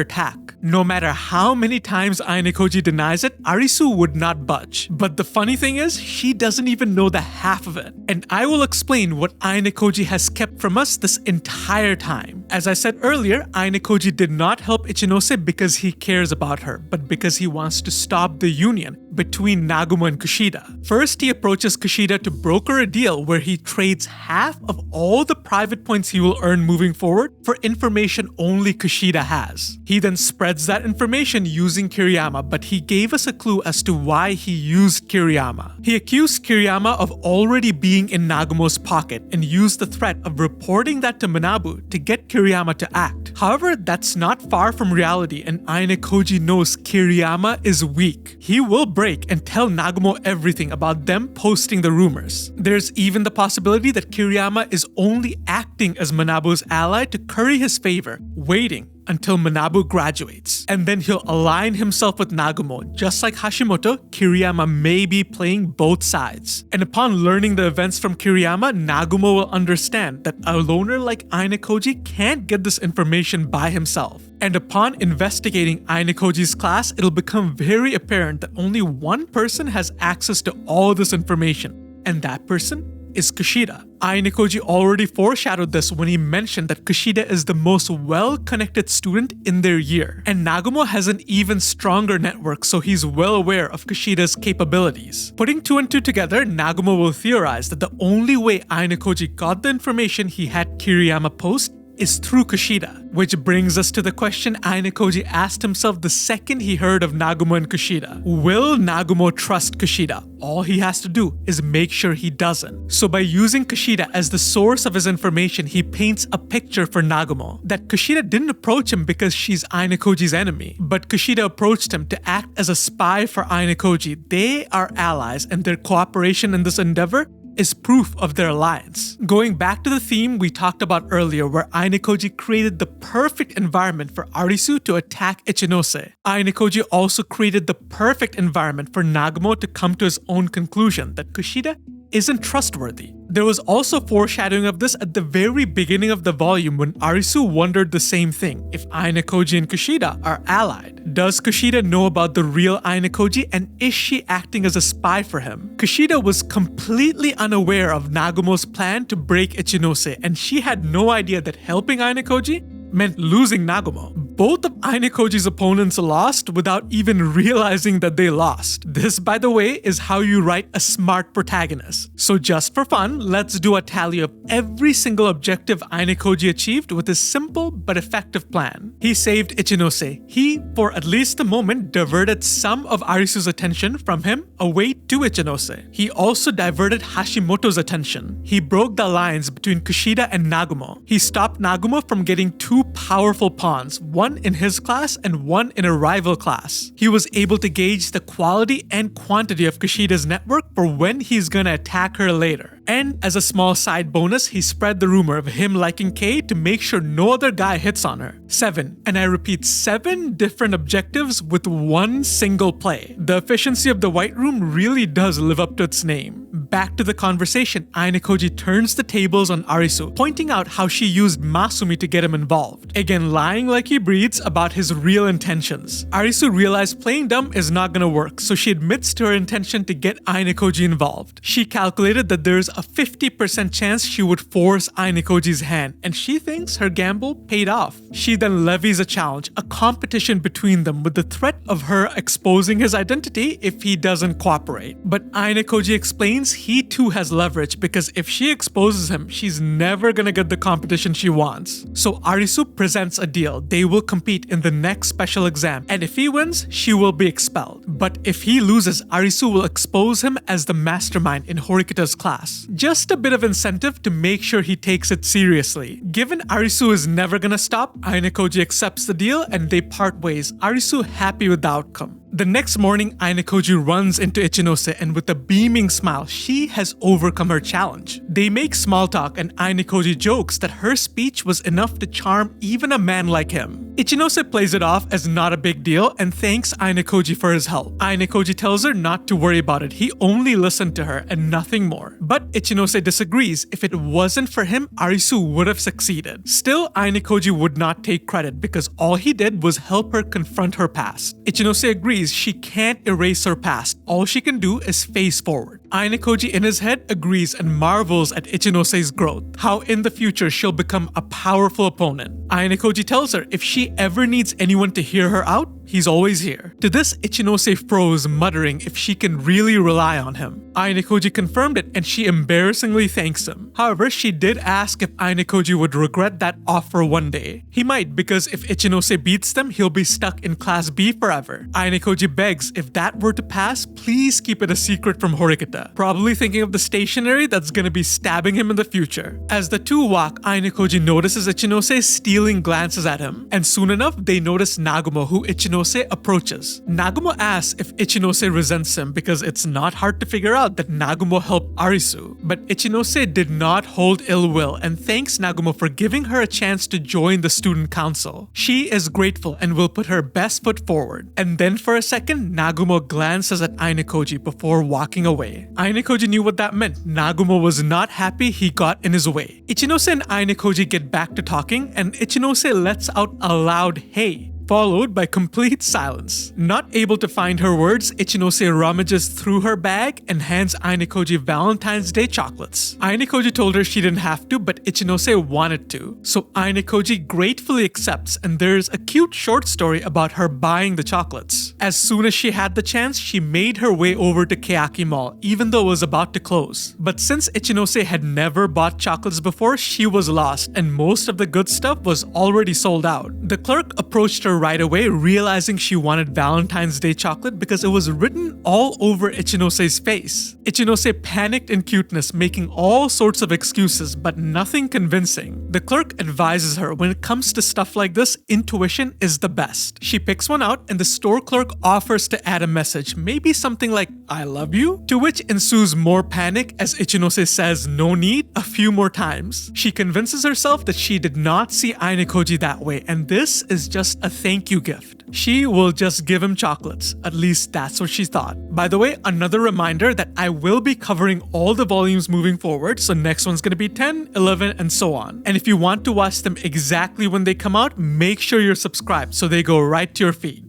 attack. No matter how many times Ayanokoji denies it, Arisu would not budge. But the funny thing is, she doesn't even know the half of it. And I will explain what Ayanokoji has kept from us this entire time. As I said earlier, Ayanokoji did not help Ichinose because he cares about her, but because he wants to stop the union between Nagumo and Kushida. First, he approaches Kushida to broker a deal where he trades half of all the private points he will earn moving forward for information only Kushida has. He then spreads that information using Kiriyama, but he gave us a clue as to why he used Kiriyama. He accused Kiriyama of already being in Nagumo's pocket and used the threat of reporting that to Manabu to get Kiriyama to act. However, that's not far from reality, and Ayanokoji knows Kiriyama is weak. He will break and tell Nagumo everything about them posting the rumors. There's even the possibility that Kiriyama is only acting as Manabu's ally to curry his favor, waiting until Manabu graduates. And then he'll align himself with Nagumo. Just like Hashimoto, Kiriyama may be playing both sides. And upon learning the events from Kiriyama, Nagumo will understand that a loner like Ayanokoji can't get this information by himself. And upon investigating Ayanokoji's class, it'll become very apparent that only one person has access to all this information, and that person is Kushida. Ayanokoji already foreshadowed this when he mentioned that Kushida is the most well-connected student in their year. And Nagumo has an even stronger network, so he's well aware of Kushida's capabilities. Putting two and two together, Nagumo will theorize that the only way Ayanokoji got the information he had Kiriyama post is through Kushida. Which brings us to the question Ayanokoji asked himself the second he heard of Nagumo and Kushida. Will Nagumo trust Kushida? All he has to do is make sure he doesn't. So by using Kushida as the source of his information, he paints a picture for Nagumo that Kushida didn't approach him because she's Ayanokoji's enemy, but Kushida approached him to act as a spy for Ayanokoji. They are allies, and their cooperation in this endeavor is proof of their alliance. Going back to the theme we talked about earlier, where Ayanokoji created the perfect environment for Arisu to attack Ichinose, Ayanokoji also created the perfect environment for Nagumo to come to his own conclusion that Kushida isn't trustworthy. There was also foreshadowing of this at the very beginning of the volume when Arisu wondered the same thing. If Ayanokoji and Kushida are allied, does Kushida know about the real Ayanokoji, and is she acting as a spy for him? Kushida was completely unaware of Nagumo's plan to break Ichinose, and she had no idea that helping Ayanokoji meant losing Nagumo. Both of Ayanokoji's opponents lost without even realizing that they lost. This, by the way, is how you write a smart protagonist. So just for fun, let's do a tally of every single objective Ayanokoji achieved with his simple but effective plan. He saved Ichinose. He, for at least a moment, diverted some of Arisu's attention from him away to Ichinose. He also diverted Hashimoto's attention. He broke the alliance between Kushida and Nagumo. He stopped Nagumo from getting two powerful pawns, one in his class and one in a rival class. He was able to gauge the quality and quantity of Kushida's network for when he's gonna attack her later. And as a small side bonus, he spread the rumor of him liking Kei to make sure no other guy hits on her. 7. And I repeat, 7 different objectives with one single play. The efficiency of the White Room really does live up to its name. Back to the conversation, Ayanokoji turns the tables on Arisu, pointing out how she used Masumi to get him involved. Again, lying like he breathes about his real intentions. Arisu realized playing dumb is not gonna work, so she admits to her intention to get Ayanokoji involved. She calculated that there's a 50% chance she would force Ayanokoji's hand, and she thinks her gamble paid off. She then levies a challenge, a competition between them with the threat of her exposing his identity if he doesn't cooperate. But Ayanokoji explains he too has leverage because if she exposes him, she's never gonna get the competition she wants. So Arisu presents a deal. They will compete in the next special exam, and if he wins, she will be expelled. But if he loses, Arisu will expose him as the mastermind in Horikita's class. Just a bit of incentive to make sure he takes it seriously. Given Arisu is never gonna stop, Ayanokoji accepts the deal and they part ways, Arisu happy with the outcome. The next morning, Ayanokoji runs into Ichinose and with a beaming smile, she has overcome her challenge. They make small talk and Ayanokoji jokes that her speech was enough to charm even a man like him. Ichinose plays it off as not a big deal and thanks Ayanokoji for his help. Ayanokoji tells her not to worry about it, he only listened to her and nothing more. But Ichinose disagrees. If it wasn't for him, Arisu would have succeeded. Still, Ayanokoji would not take credit because all he did was help her confront her past. Ichinose agrees she can't erase her past. All she can do is face forward. Ayanokoji in his head agrees and marvels at Ichinose's growth, how in the future she'll become a powerful opponent. Ayanokoji tells her if she ever needs anyone to hear her out, he's always here. To this, Ichinose froze, muttering if she can really rely on him. Ayanokoji confirmed it and she embarrassingly thanks him. However, she did ask if Ayanokoji would regret that offer one day. He might, because if Ichinose beats them, he'll be stuck in Class B forever. Ayanokoji begs if that were to pass, please keep it a secret from Horikita, probably thinking of the stationery that's gonna be stabbing him in the future. As the two walk, Ayanokoji notices Ichinose stealing glances at him, and soon enough, they notice Nagumo, who Ichinose approaches. Nagumo asks if Ichinose resents him because it's not hard to figure out that Nagumo helped Arisu. But Ichinose did not hold ill will and thanks Nagumo for giving her a chance to join the student council. She is grateful and will put her best foot forward. And then for a second, Nagumo glances at Ayanokoji before walking away. Ayanokoji knew what that meant. Nagumo was not happy he got in his way. Ichinose and Ayanokoji get back to talking and Ichinose lets out a loud "hey," followed by complete silence. Not able to find her words, Ichinose rummages through her bag and hands Ayanokoji Valentine's Day chocolates. Ayanokoji told her she didn't have to, but Ichinose wanted to. So Ayanokoji gratefully accepts and there's a cute short story about her buying the chocolates. As soon as she had the chance, she made her way over to Keaki Mall, even though it was about to close. But since Ichinose had never bought chocolates before, she was lost and most of the good stuff was already sold out. The clerk approached her right away, realizing she wanted Valentine's Day chocolate because it was written all over Ichinose's face. Ichinose panicked in cuteness, making all sorts of excuses, but nothing convincing. The clerk advises her when it comes to stuff like this, intuition is the best. She picks one out and the store clerk offers to add a message, maybe something like, "I love you?" To which ensues more panic as Ichinose says no need a few more times. She convinces herself that she did not see Ayanokoji that way and this is just a thank you gift. She will just give him chocolates. At least that's what she thought. By the way, another reminder that I will be covering all the volumes moving forward, so next one's gonna be 10, 11, and so on. And if you want to watch them exactly when they come out, make sure you're subscribed so they go right to your feed.